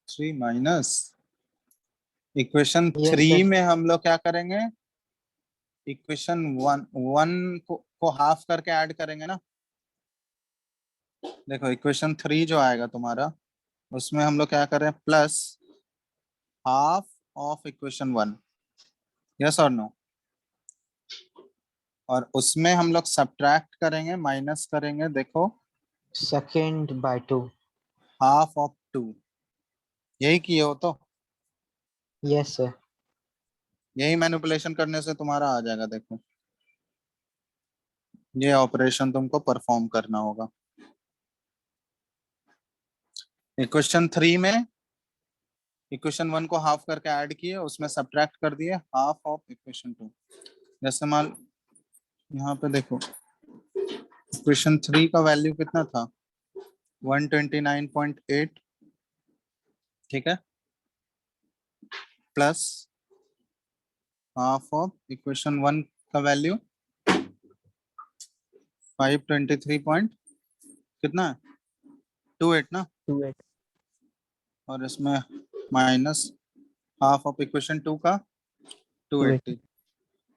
3 minus equation Yes, 3 sir. में हम लोग क्या करेंगे, इक्वेशन 1 1 को हाफ करके ऐड करेंगे ना। देखो इक्वेशन 3 जो आएगा तुम्हारा, उसमें हम लोग क्या करें, plus half of equation 1, yes और नो। और उसमें हम लोग सब्ट्रैक्ट करेंगे, माइनस करेंगे, देखो Second by 2. हाफ ऑफ 2, यही किए हो तो। Yes, sir. यही मैनिपुलेशन करने से तुम्हारा आ जाएगा, देखो ये ऑपरेशन तुमको परफॉर्म करना होगा। इक्वेशन 3 में इक्वेशन 1 को हाफ करके ऐड किए, उसमें सब्ट्रैक्ट कर दिए हाफ ऑफ इक्वेशन 2। जैसे मान यहाँ पे देखो, इक्वेशन 3 का वैल्यू कितना था, 129.8, ठीक है, प्लस हाफ ऑफ इक्वेशन 1 का वैल्यू 523 पॉइंट कितना है, 28 ना, 2 8 और इसमें माइनस हाफ ऑफ इक्वेशन 2 का 280।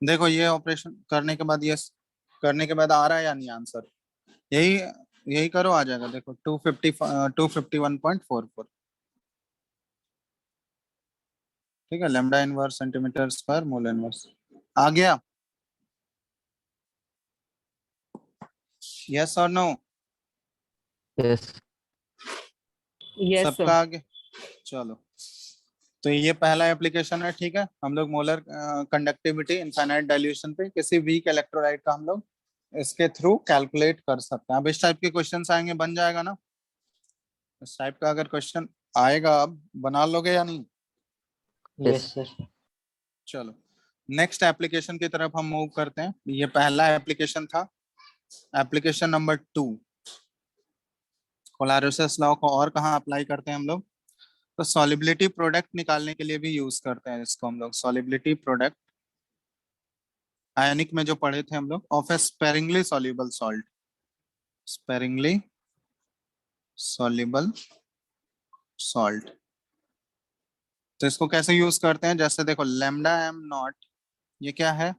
देखो ये ऑपरेशन करने के बाद, ये करने के बाद आ रहा है या नहीं आंसर, यही यही करो, आ जाएगा देखो 251.44, ठीक है, lambda inverse centimetre square mole inverse आ गया। यस और नो? Yes. Yes, sir. सबका आगे, चलो। तो ये पहला एप्लीकेशन है, ठीक है, हम लोग मोलर कंडक्टिविटी इनफाइनाइट डाइल्यूशन पे किसी वीक इलेक्ट्रोलाइट का हम लोग इसके थ्रू कैलकुलेट कर सकते हैं। अब इस टाइप के क्वेश्चंस आएंगे, बन जाएगा ना? इस टाइप का अगर क्वेश्चन आएगा, अब बना लोगे या नहीं? Yes, sir. चलो नेक्स्ट एप्लीकेशन की तरफ हम मूव करते हैं। ये पहला एप्लीकेशन था, एप्लीकेशन नंबर 2, कोलारोसिस लॉ को और कहाँ अप्लाई करते हैं हम लोग, तो सॉलिबिलिटी प्रोडक्ट निकालने के लिए भी यूज करते हैं इसको हम लोग। सॉलिबिलिटी प्रोडक्ट आयनिक में जो पढ़े थे हम लोग, of A sparingly soluble salt, sparingly soluble salt. तो इसको कैसे यूज करते हैं, जैसे देखो लैम्डा एम नॉट, ये क्या है,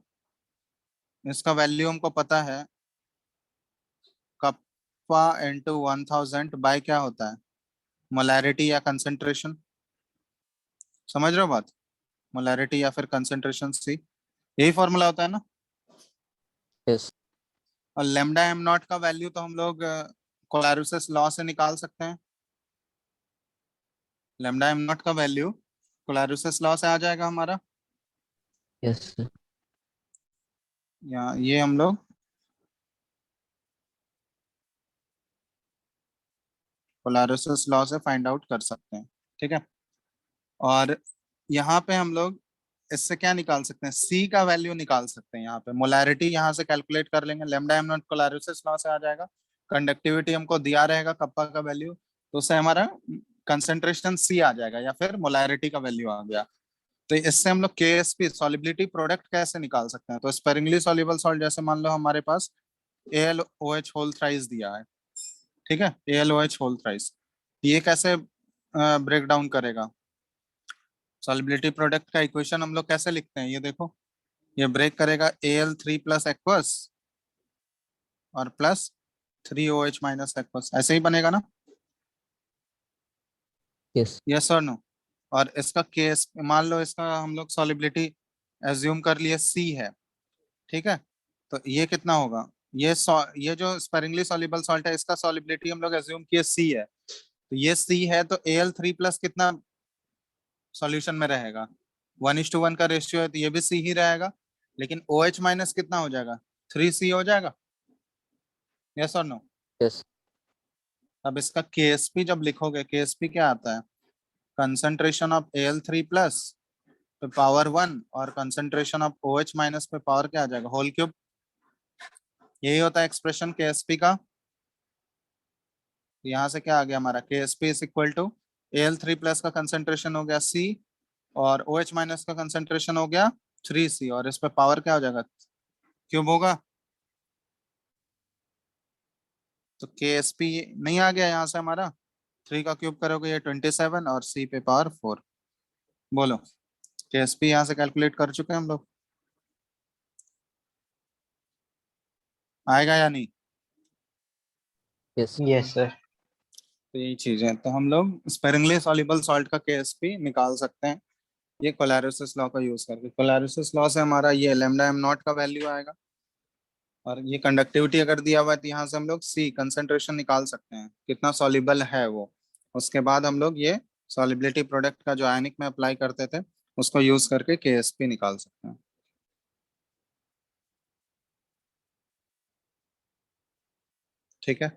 इसका वैल्यू हमको पता है, कप्पा इंटू 1000 बाय क्या होता है, मोलैरिटी या कंसेंट्रेशन, समझ रहे हो बात, मोलैरिटी या फिर कंसेंट्रेशन सी, यही फॉर्मूला होता है ना। Yes. और लैम्डा एम नॉट का वैल्यू तो हम लोग कोलारुसस लॉ से निकाल सकते हैं। लैम्डा एम नॉट का वैल्यू कोलारुसस लॉ से आ जाएगा हमारा, Yes, sir. या ये हम लोग कोलारुसस लॉ से फाइंड आउट कर सकते हैं, ठीक है। और यहाँ पे हम लोग इससे क्या निकाल सकते हैं, सी का वैल्यू निकाल सकते हैं। यहाँ पे मोलैरिटी यहाँ से कैलकुलेट कर लेंगे, लैम्डा एम नॉट कोलारुसस लॉ से आ जाएगा, कंडक्टिविटी हमको दिया रहेगा कप्पा का वैल्यू, तो उससे हमारा कंसेंट्रेशन सी आ जाएगा, या फिर मोलैरिटी का वैल्यू आ गया। तो इससे हम लोग केएसपी सॉलिबिलिटी प्रोडक्ट कैसे निकाल सकते हैं, तो स्पेरिंगली सॉल्युबल सॉल्ट, जैसे मान लो हमारे पास AlOH होल थ्राइस दिया है, ठीक है, AlOH होल थ्राइस, ये कैसे ब्रेक डाउन करेगा, सॉलिबिलिटी प्रोडक्ट का इक्वेशन हम लोग कैसे लिखते हैं, ये देखो, ये ब्रेक करेगा Al3 प्लस एक्वस और प्लस 3OH माइनस एक्वस, ऐसे ही बनेगा ना, Yes. यस और नो। और इसका केस मान लो, इसका हम लोग सॉलिबिलिटी एज्यूम कर लिए सी है, ठीक है, तो ये कितना होगा, ये जो स्पेरिंगली सॉल्युबल सॉल्ट है, इसका सॉलिबिलिटी हम लोग एज्यूम किए सी है, तो ये सी है, तो Al3 प्लस कितना सॉल्यूशन में रहेगा, 1:1 का रेशियो है, तो ये भी सी ही रहेगा, लेकिन OH माइनस कितना हो जाएगा, 3C हो जाएगा, यस और नो। Yes. अब इसका KSP जब लिखोगे, KSP क्या आता है, कंसंट्रेशन ऑफ Al3 प्लस पे पावर 1 और कंसंट्रेशन ऑफ OH माइनस पे पावर क्या आ जाएगा, होल क्यूब। यही होता है एक्सप्रेशन KSP का। यहाँ से क्या आ गया हमारा, KSP is equal to Al3 plus का कंसंट्रेशन हो गया C और OH माइनस का कंसंट्रेशन हो गया 3C और इस पे पावर क्या हो जाएगा, क्यूब होगा। तो KSP नहीं आ गया यहाँ से हमारा, 3 का क्यूब करोगे ये 27 और C पे पावर 4। बोलो KSP यहाँ से कैलकुलेट कर चुके हैं हम लोग, आएगा या नहीं। Yes Yes, sir. तो यही चीज है, तो हम लोग स्पेरिंगली सॉल्युबल सॉल्ट का KSP निकाल सकते हैं ये कोलैरिस लॉ का यूज करके। कोलैरिस लॉ से हमारा ये लैम्डा एम नॉट का वैल्यू आएगा और ये कंडक्टिविटी अगर दिया हुआ है तो यहाँ से हम लोग C कंसंट्रेशन निकाल सकते हैं कितना सॉल्युबल है वो। उसके बाद हम लोग ये सॉल्युबिलिटी प्रोडक्ट का जो आयनिक में अप्लाई करते थे उसको यूज करके KSP निकाल सकते हैं। ठीक है,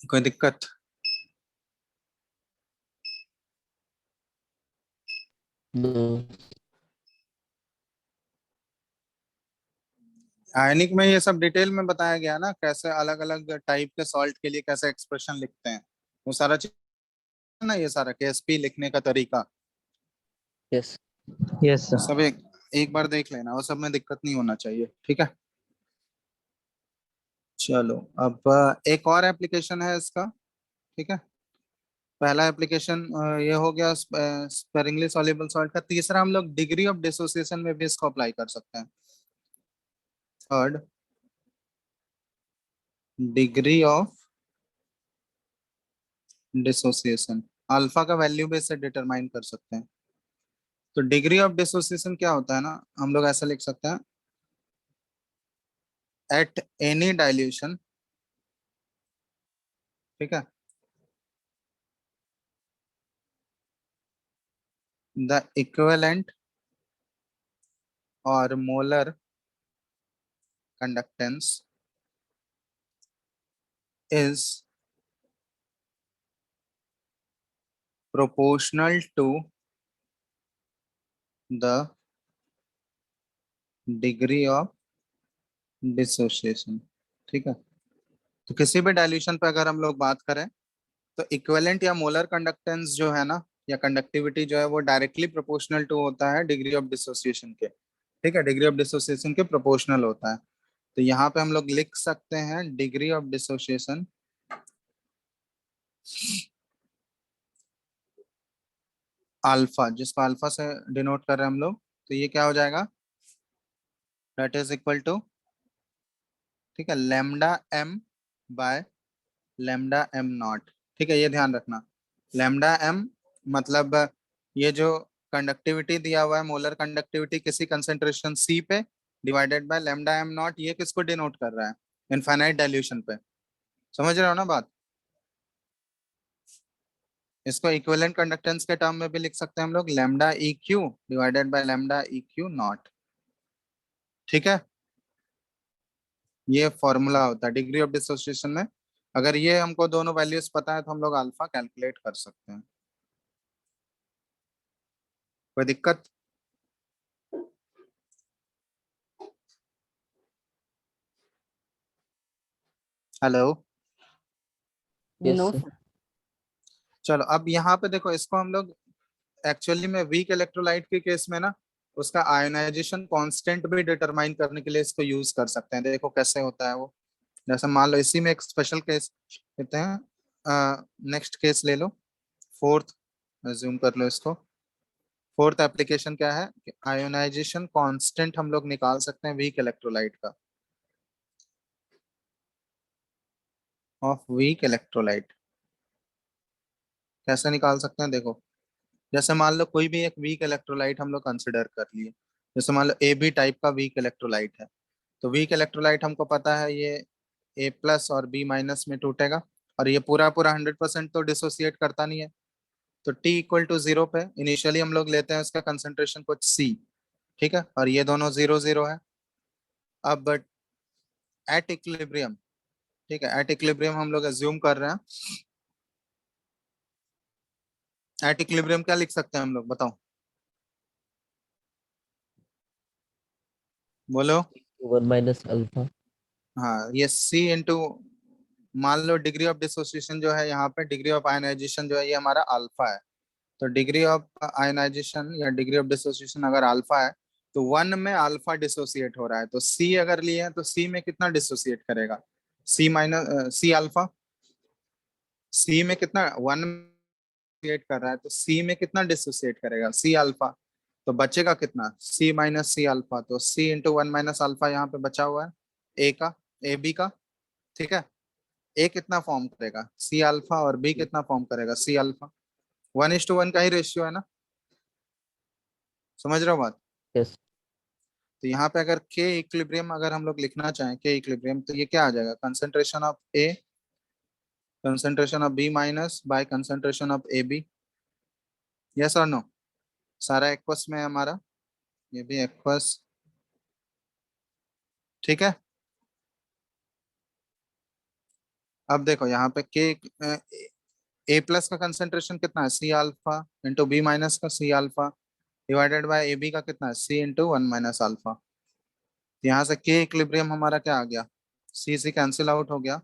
कोई दिक्कत। नो आयनिक में ये सब डिटेल में बताया गया ना, कैसे अलग अलग टाइप के सॉल्ट के लिए कैसे एक्सप्रेशन लिखते हैं, वो सारा चीज ना, ये सारा KSP लिखने का तरीका यस Yes, sir. सब एक बार देख लेना, वो सब में दिक्कत नहीं होना चाहिए। ठीक है, चलो अब एक और एप्लीकेशन है इसका। ठीक है, पहला एप्लीकेशन ये हो गया स्पेरिंगली सॉल्युबल सॉल्ट का। तीसरा हम लोग डिग्री ऑफ डिसोसिएशन में भी इसको अप्लाई कर सकते हैं। Third, degree of dissociation, alpha का वैल्यू भी इससे डिटरमाइन कर सकते हैं। तो डिग्री ऑफ डिसोसिएशन क्या होता है ना, हम लोग ऐसा लिख सकते हैं, एट एनी डाइल्यूशन, ठीक है, द इक्विवेलेंट और molar conductance is proportional to the degree of dissociation। ठीक है, तो किसी भी डाइल्यूशन पे अगर हम लोग बात करें तो इक्विवेलेंट या मोलर कंडक्टेंस जो है ना, या कंडक्टिविटी जो है, वो डायरेक्टली प्रोपोर्शनल टू होता है डिग्री ऑफ डिसोसिएशन के। ठीक है, डिग्री ऑफ डिसोसिएशन के प्रोपोर्शनल होता है। तो यहाँ पे हम लोग लिख सकते हैं डिग्री ऑफ डिसोसिएशन अल्फा, जिसको अल्फा से डिनोट कर रहे हैं हम लोग, तो ये क्या हो जाएगा, दैट इज इक्वल टू, ठीक है, lambda m by lambda M naught. ठीक है, ये ध्यान रखना, लैम्डा एम मतलब ये जो कंडक्टिविटी दिया हुआ है, मोलर कंडक्टिविटी किसी कंसेंट्रेशन C पे, divided by lambda am not, ये किसको डिनोट कर रहा है, इनफाइनाइट डाइल्यूशन पे। समझ रहे हो ना बात। इसको इक्विवेलेंट कंडक्टेंस के टर्म में भी लिख सकते हैं हम लोग, lambda E Q divided by lambda E Q not. ठीक है, ये फॉर्मूला होता है डिग्री ऑफ डिसोसिएशन में। अगर ये हमको दोनों वैल्यूज पता है तो हम लोग अल्फा कैलकुलेट कर सकते हैं। कोई दिक्कत। Hello, yes No, sir sir. चलो अब यहाँ पे देखो, इसको हम लोग एक्चुअली में वीक इलेक्ट्रोलाइट के केस में ना, उसका आयोनाइजेशन कांस्टेंट भी डिटरमाइन करने के लिए इसको यूज कर सकते हैं। देखो कैसे होता है वो, जैसे मान लो इसी में एक स्पेशल केस लेते हैं, नेक्स्ट केस ले लो, फोर्थ, ज्यूम कर लो इसको। फोर्थ एप्लीकेशन क्या है कि आयोनाइजेशन कांस्टेंट हम लोग निकाल सकते हैं वीक इलेक्ट्रोलाइट का, ऑफ वीक इलेक्ट्रोलाइट। कैसे निकाल सकते हैं, देखो, जैसे मान लो कोई भी एक वीक इलेक्ट्रोलाइट हम लोग कंसिडर कर लिए, जैसे मान लो AB टाइप का वीक इलेक्ट्रोलाइट है। तो वीक इलेक्ट्रोलाइट हमको पता है ये A प्लस और B माइनस में टूटेगा, और ये पूरा पूरा 100% तो डिसोसिएट करता नहीं है। तो T इक्वल टू 0 पे इनिशियली हम लोग लेते हैं उसका कंसेंट्रेशन कुछ C, ठीक है, और ये दोनों 0 0 है। अब एट इक्विलिब्रियम ठीक है, एट इक्विलिब्रियम हम लोग एज्यूम कर रहे हैं। एट इक्विलिब्रियम क्या लिख सकते हैं हम लोग, बताओ, बोलो। 1 - अल्फा। हाँ, ये सी इंटू, मान लो डिग्री ऑफ डिसोसिएशन जो है यहाँ पे, डिग्री ऑफ आयनाइजेशन जो है ये हमारा अल्फा है। तो डिग्री ऑफ आयनाइजेशन या डिग्री ऑफ डिसोसिएशन अगर अल्फा है, तो 1 में अल्फा डिसोसिएट हो रहा है, तो सी अगर लिए हैं तो सी में कितना डिसोसिएट करेगा, सी माइनस सी अल्फा। सी में कितना, 1 डिसोसिएट कर रहा है, तो सी में कितना डिसोसिएट करेगा, सी अल्फा। तो बचेगा कितना, सी माइनस सी अल्फा, तो सी इंटू 1 - अल्फा यहाँ पे बचा हुआ है, ए का, ए बी का। ठीक है, ए कितना फॉर्म करेगा, सी अल्फा, और बी कितना फॉर्म करेगा, सी अल्फा। 1:1 का ही रेशियो है ना, समझ रहे हो बात। यस। तो यहाँ पे अगर के इक्विलिब्रियम अगर हम लोग लिखना चाहें, के इक्विलिब्रियम, तो ये क्या आ जाएगा, concentration of A, concentration of B minus by concentration of A B. Yes और नो, सारा एक्वस में है हमारा, ये भी एक्वस। ठीक है, अब देखो यहाँ पे के, ए प्लस का कंसंट्रेशन कितना है, C alpha, into B minus का C alpha, divided by A B का कितना है, सी इंटू 1 - अल्फा। यहाँ से के इक्विलिब्रियम हमारा क्या आ गया, सी सी कैंसिल आउट हो गया,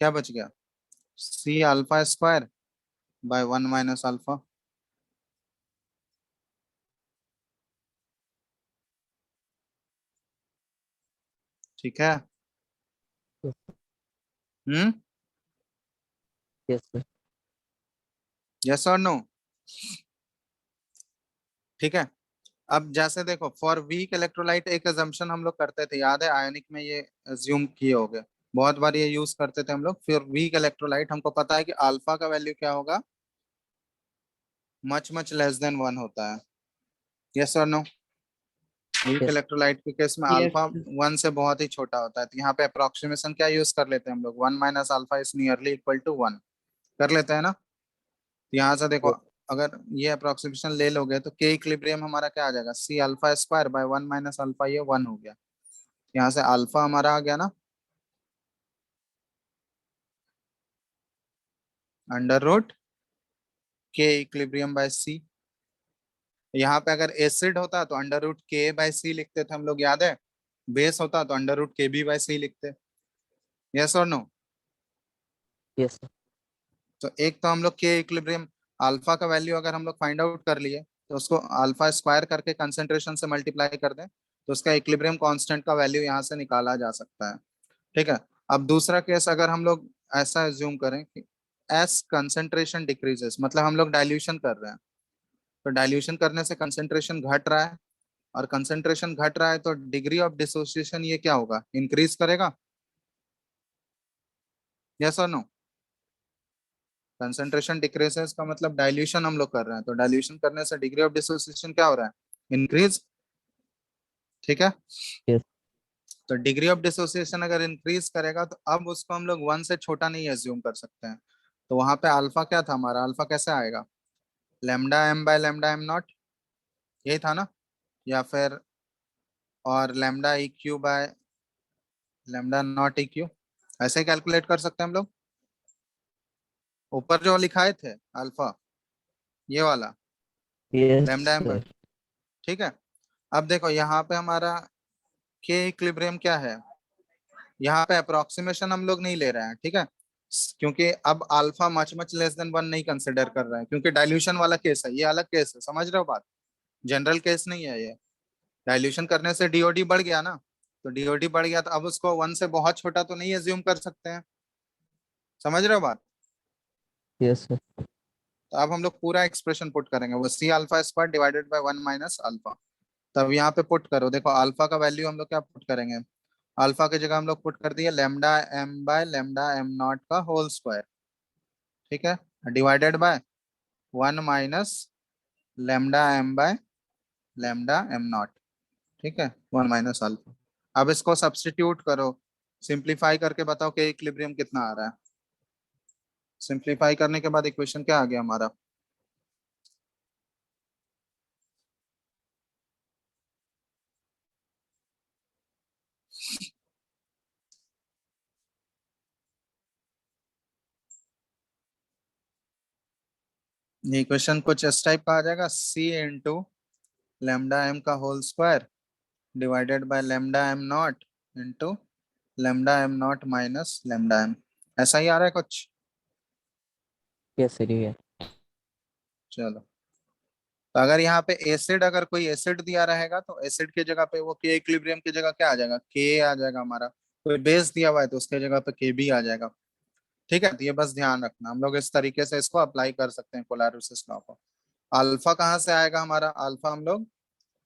क्या बच गया, C alpha square by 1 - alpha. ठीक है। Hmm, yes sir. यस और नो। ठीक है, अब जैसे देखो, फॉर वीक इलेक्ट्रोलाइट एक अजम्पशन हम लोग करते थे, याद है, आयनिक में ये अज्यूम किए होगे, बहुत बार ये यूज करते थे हम लोग। फिर वीक इलेक्ट्रोलाइट हमको पता है कि अल्फा का वैल्यू क्या होगा, मच मच लेस देन 1 होता है। यस और नो। Weak yes. इलेक्ट्रोलाइट के केस में Yes. अल्फा 1 से बहुत ही छोटा होता है, तो यहाँ पे अप्रोक्सीमेशन क्या यूज कर लेते हैं हम लोग, 1 - alpha is nearly equal to 1 कर लेते हैं ना। तो यहाँ से देखो, अगर ये अप्रोक्सीमेशन ले लोगे तो के इक्विलिब्रियम हमारा क्या आ जाएगा, C alpha square by 1 - alpha, ये 1 हो गया। यहाँ से अल्फा हमारा आ गया ना, अंडर रूट के इक्विलिब्रियम बाय सी। यहाँ पे अगर एसिड होता तो अंडर रूट के बाय सी लिखते थे हम लोग, याद है। बेस होता तो अंडर रूट के बी बाय सी लिखते। यस और नो। Yes sir. तो एक तो हम लोग के इक्विलिब्रियम, अल्फा का वैल्यू अगर हम लोग फाइंड आउट कर लिए, तो उसको अल्फा स्क्वायर करके कंसेंट्रेशन से मल्टीप्लाई कर दें, तो उसका इक्विलिब्रियम कांस्टेंट का वैल्यू यहाँ से निकाला जा सकता है। ठीक है, अब दूसरा केस अगर हम लोग ऐसा एज्यूम करें कि एस कंसेंट्रेशन डिक्रीजेस, मतलब हम लोग डाइल्यूशन कर रहे हैं, तो डाइल्यूशन करने से कंसेंट्रेशन घट रहा है, और कंसेंट्रेशन घट रहा है तो डिग्री ऑफ डिसोसिएशन ये क्या होगा, इंक्रीज करेगा। यस और नो। कंसेंट्रेशन डिक्रीजेस का मतलब डाइल्यूशन हम लोग कर रहे हैं, तो डाइल्यूशन करने से डिग्री ऑफ डिसोसिएशन क्या हो रहा है, इंक्रीज। ठीक है, यस। तो डिग्री ऑफ डिसोसिएशन अगर इंक्रीज करेगा तो अब उसको हम लोग 1 से छोटा नहीं एज्यूम कर सकते हैं। तो वहां पे अल्फा क्या था हमारा, अल्फा कैसे आएगा, lambda m by lambda m naught, यही था ना, या फिर और lambda E Q by lambda naught E Q, ऐसे कैलकुलेट कर सकते हैं हम लोग। ऊपर जो लिखाए थे अल्फा, ये वाला यस लेमडा एम का। सर। ठीक है, अब देखो यहाँ पे हमारा के इक्विलिब्रियम क्या है, यहाँ पे अप्रोक्सीमेशन हम लोग नहीं ले रहे हैं, ठीक है, क्योंकि अब alpha much much less than 1 नहीं कंसिडर कर रहे हैं, क्योंकि डाइल्यूशन वाला केस है, ये अलग केस है, समझ रहे हो बात, जनरल केस नहीं है ये। डाइल्यूशन करने से डीओडी बढ़ गया ना, तो डीओडी बढ़ गया तो अब उसको 1 से बहुत छोटा तो नहीं एज्यूम कर सकते हैं, समझ रहे हो बात। Yes sir. तो अब हम लोग पूरा एक्सप्रेशन पुट करेंगे, वो C alpha square divided by 1 - alpha. तब यहाँ पे पुट करो, देखो अल्फा का वैल्यू हम लोग क्या पुट करेंगे, अल्फा की जगह हम लोग पुट कर दिए lambda m by lambda m naught का होल स्क्वायर। ठीक है, divided by 1 - lambda m by lambda m naught. ठीक है, 1 - अल्फा। अब इसको सब्स्टिट्यूट करो, सिंप्लीफाई करके बताओ कि इक्विलिब्रियम कितना आ रहा है। सिंप्लीफाई करने के बाद इक्वेशन क्या आ गया हमारा, ये क्वेश्चन कुछ इस टाइप का आ जाएगा, सी इंटू लेमडा एम का whole square divided by lambda m naught into lambda m naught minus lambda m. ऐसा ही आ रहा है कुछ। यस सर ये है। चलो, तो अगर यहाँ पे एसिड, अगर कोई एसिड दिया रहेगा तो एसिड की जगह पे वो के इक्विलिब्रियम की जगह क्या आ जाएगा, के आ जाएगा हमारा। कोई बेस दिया हुआ है तो उसके जगह पे के भी आ जाएगा। ठीक है, तो ये बस ध्यान रखना, हम लोग इस तरीके से इसको अप्लाई कर सकते हैं कोलैरिस लॉ को। अल्फा कहाँ से आएगा हमारा, अल्फा हम लोग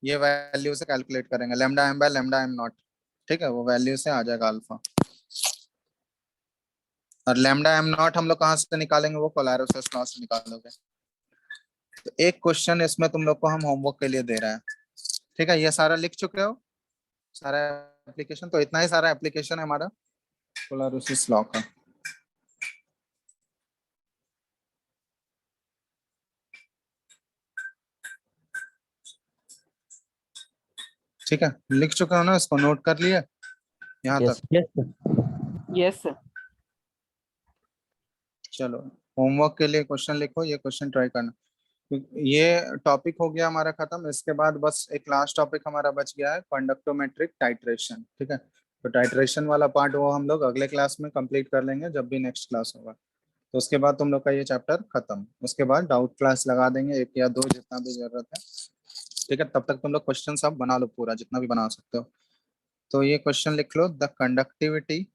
ये वैल्यू से कैलकुलेट करेंगे, lambda m by lambda m naught. ठीक है, वो वैल्यू से आ जाएगा अल्फा। और लेमडा एम नॉट हम लोग कहाँ से निकालेंगे, वो कोलैरिस लॉ से निकालोगे। तो एक क्वेश्चन इसमें तुम लोग को हम होमवर्क के लिए दे रहे हैं। ठीक है, ये सारा लिख चुके हो, सारा एप्लीकेशन, तो इतना ही सारा एप्लीकेशन है हमारा कोलैरिस लॉ का। ठीक है, लिख चुके हो ना, इसको नोट कर लिया यहाँ यस तक। Yes sir. Yes, sir. चलो, होमवर्क के लिए क्वेश्चन लिखो, ये क्वेश्चन ट्राई करना। ये टॉपिक हो गया हमारा खत्म। इसके बाद बस एक लास्ट टॉपिक हमारा बच गया है, कंडक्टोमेट्रिक टाइट्रेशन। ठीक है, तो टाइट्रेशन वाला पार्ट वो हम लोग अगले क्लास में कंप्लीट कर लेंगे, जब भी नेक्स्ट क्लास होगा। तो उसके बाद तुम लोग का ये चैप्टर खत्म। उसके बाद डाउट क्लास लगा देंगे, एक या दो, जितना भी जरूरत है। ठीक है, तब तक तुम लोग क्वेश्चन सब बना लो, पूरा जितना भी बना सकते हो। तो ये क्वेश्चन लिख लो, द कंडक्टिविटी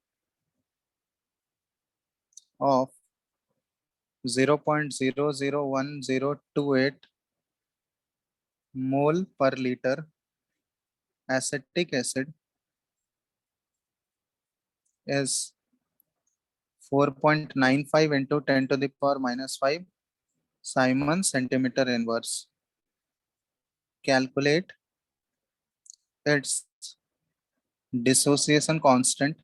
ऑफ 0.001028 मोल पर litre acetic acid is 4.95 into 10 to the power minus 5 Simon centimeter inverse. Calculate its dissociation constant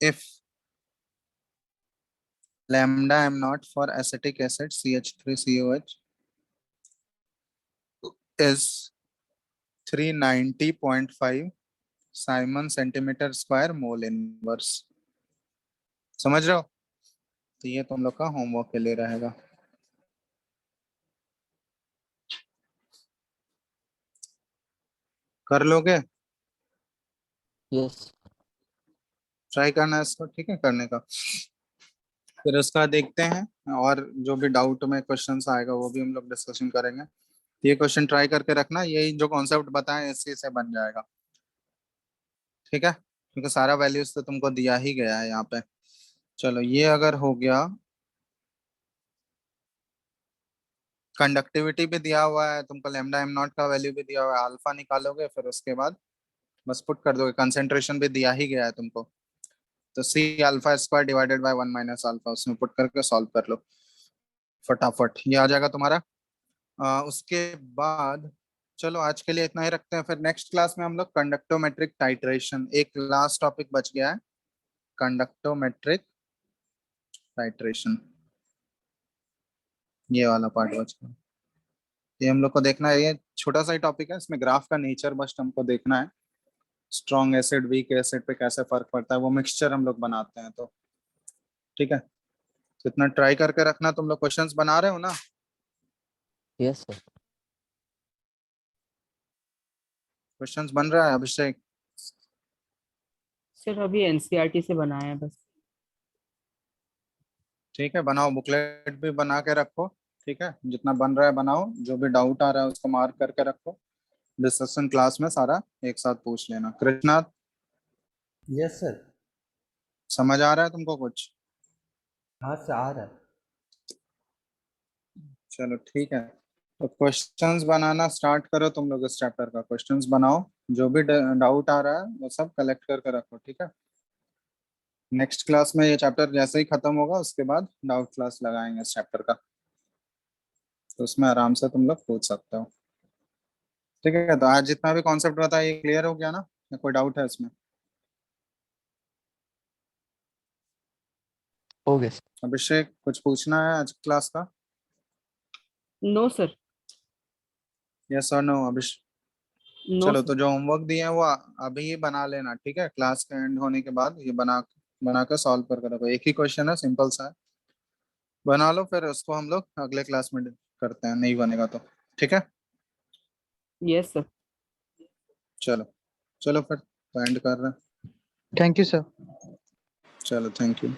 if lambda m naught for acetic acid CH3COH is 390.5 Simon centimeter square mole inverse. समझ रहे हो? तो ये तुम लोग का homework के लिए रहेगा। कर लोगे? यस ट्राई करना है इसको, ठीक है, करने का। फिर उसका देखते हैं, और जो भी डाउट में क्वेश्चंस आएगा वो भी हम लोग डिस्कशन करेंगे। ये क्वेश्चन ट्राई करके रखना, यही जो कॉन्सेप्ट बताएं इसी से बन जाएगा। ठीक है, क्योंकि सारा वैल्यूज तो तुमको दिया ही गया है यहाँ पे। चलो, ये अगर हो गया, कंडक्टिविटी भी दिया हुआ है तुमको, लेमडा एम नॉट का वैल्यू भी दिया हुआ है, अल्फा निकालोगे, फिर उसके बाद बस पुट कर दोगे, कंसेंट्रेशन भी दिया ही गया है तुमको। तो C alpha square divided by 1 - alpha, उसमें पुट करके सॉल्व कर लो फटाफट, ये आ जाएगा तुम्हारा। उसके बाद चलो आज के लिए इतना ही रखते हैं, फिर नेक्स्ट क्लास में हम लोग कंडक्टोमेट्रिक टाइट्रेशन, एक लास्ट टॉपिक बच गया है, कंडक्टोमेट्रिक टाइट्रेशन, ये वाला पार्ट बच गया। ये हम लोग को देखना है, ये छोटा सा ही टॉपिक है, इसमें ग्राफ का नेचर बस हमको देखना है, स्ट्रॉन्ग एसिड वीक एसिड पे कैसे फर्क पड़ता है, वो मिक्सचर हम लोग बनाते हैं। तो ठीक है, तो इतना ट्राई करके रखना। तुम लोग क्वेश्चंस बना रहे हो ना? Yes sir. क्वेश्चंस बन रहा है अभिषेक? सर अभी एनसीईआरटी से बनाया है बस। ठीक है, बनाओ, बुकलेट भी बना के रखो। ठीक है, जितना बन रहा है बनाओ, जो भी डाउट आ रहा है उसको मार्क करके रखो, डिस्कशन क्लास में सारा एक साथ पूछ लेना। Krishna, yes sir. समझ आ रहा है तुमको कुछ? हाँ सर, आ रहा है। चलो ठीक है, तो क्वेश्चंस बनाना स्टार्ट करो तुम लोग, इस चैप्टर का क्वेश्चंस बनाओ, जो भी डाउट आ रहा है वो सब कलेक्ट करके रखो। ठीक है, नेक्स्ट क्लास में ये चैप्टर जैसे ही खत्म होगा उसके बाद डाउट क्लास लगाएंगे इस चैप्टर का, तो उसमें आराम से तुम लोग पूछ सकते हो। ठीक है, तो आज जितना भी कॉन्सेप्ट बताया ये क्लियर हो गया ना, या कोई डाउट है इसमें? हो गया सर। अभिषेक, कुछ पूछना है आज क्लास का? No sir. यस और नो अभिषेक? नो चलो, सर। तो जो होमवर्क दिए हैं वो अभी ही बना लेना। ठीक है, क्लास के एंड होने के बाद ये बना बनाकर सॉल्व कर रखो, एक ही क्वेश्चन है, सिंपल सा है, बना लो, फिर उसको हम लोग अगले क्लास में करते हैं, नहीं बनेगा तो। ठीक है, यस सर। चलो चलो फिर एंड कर रहे हैं। Thank you, sir. चलो, थैंक यू।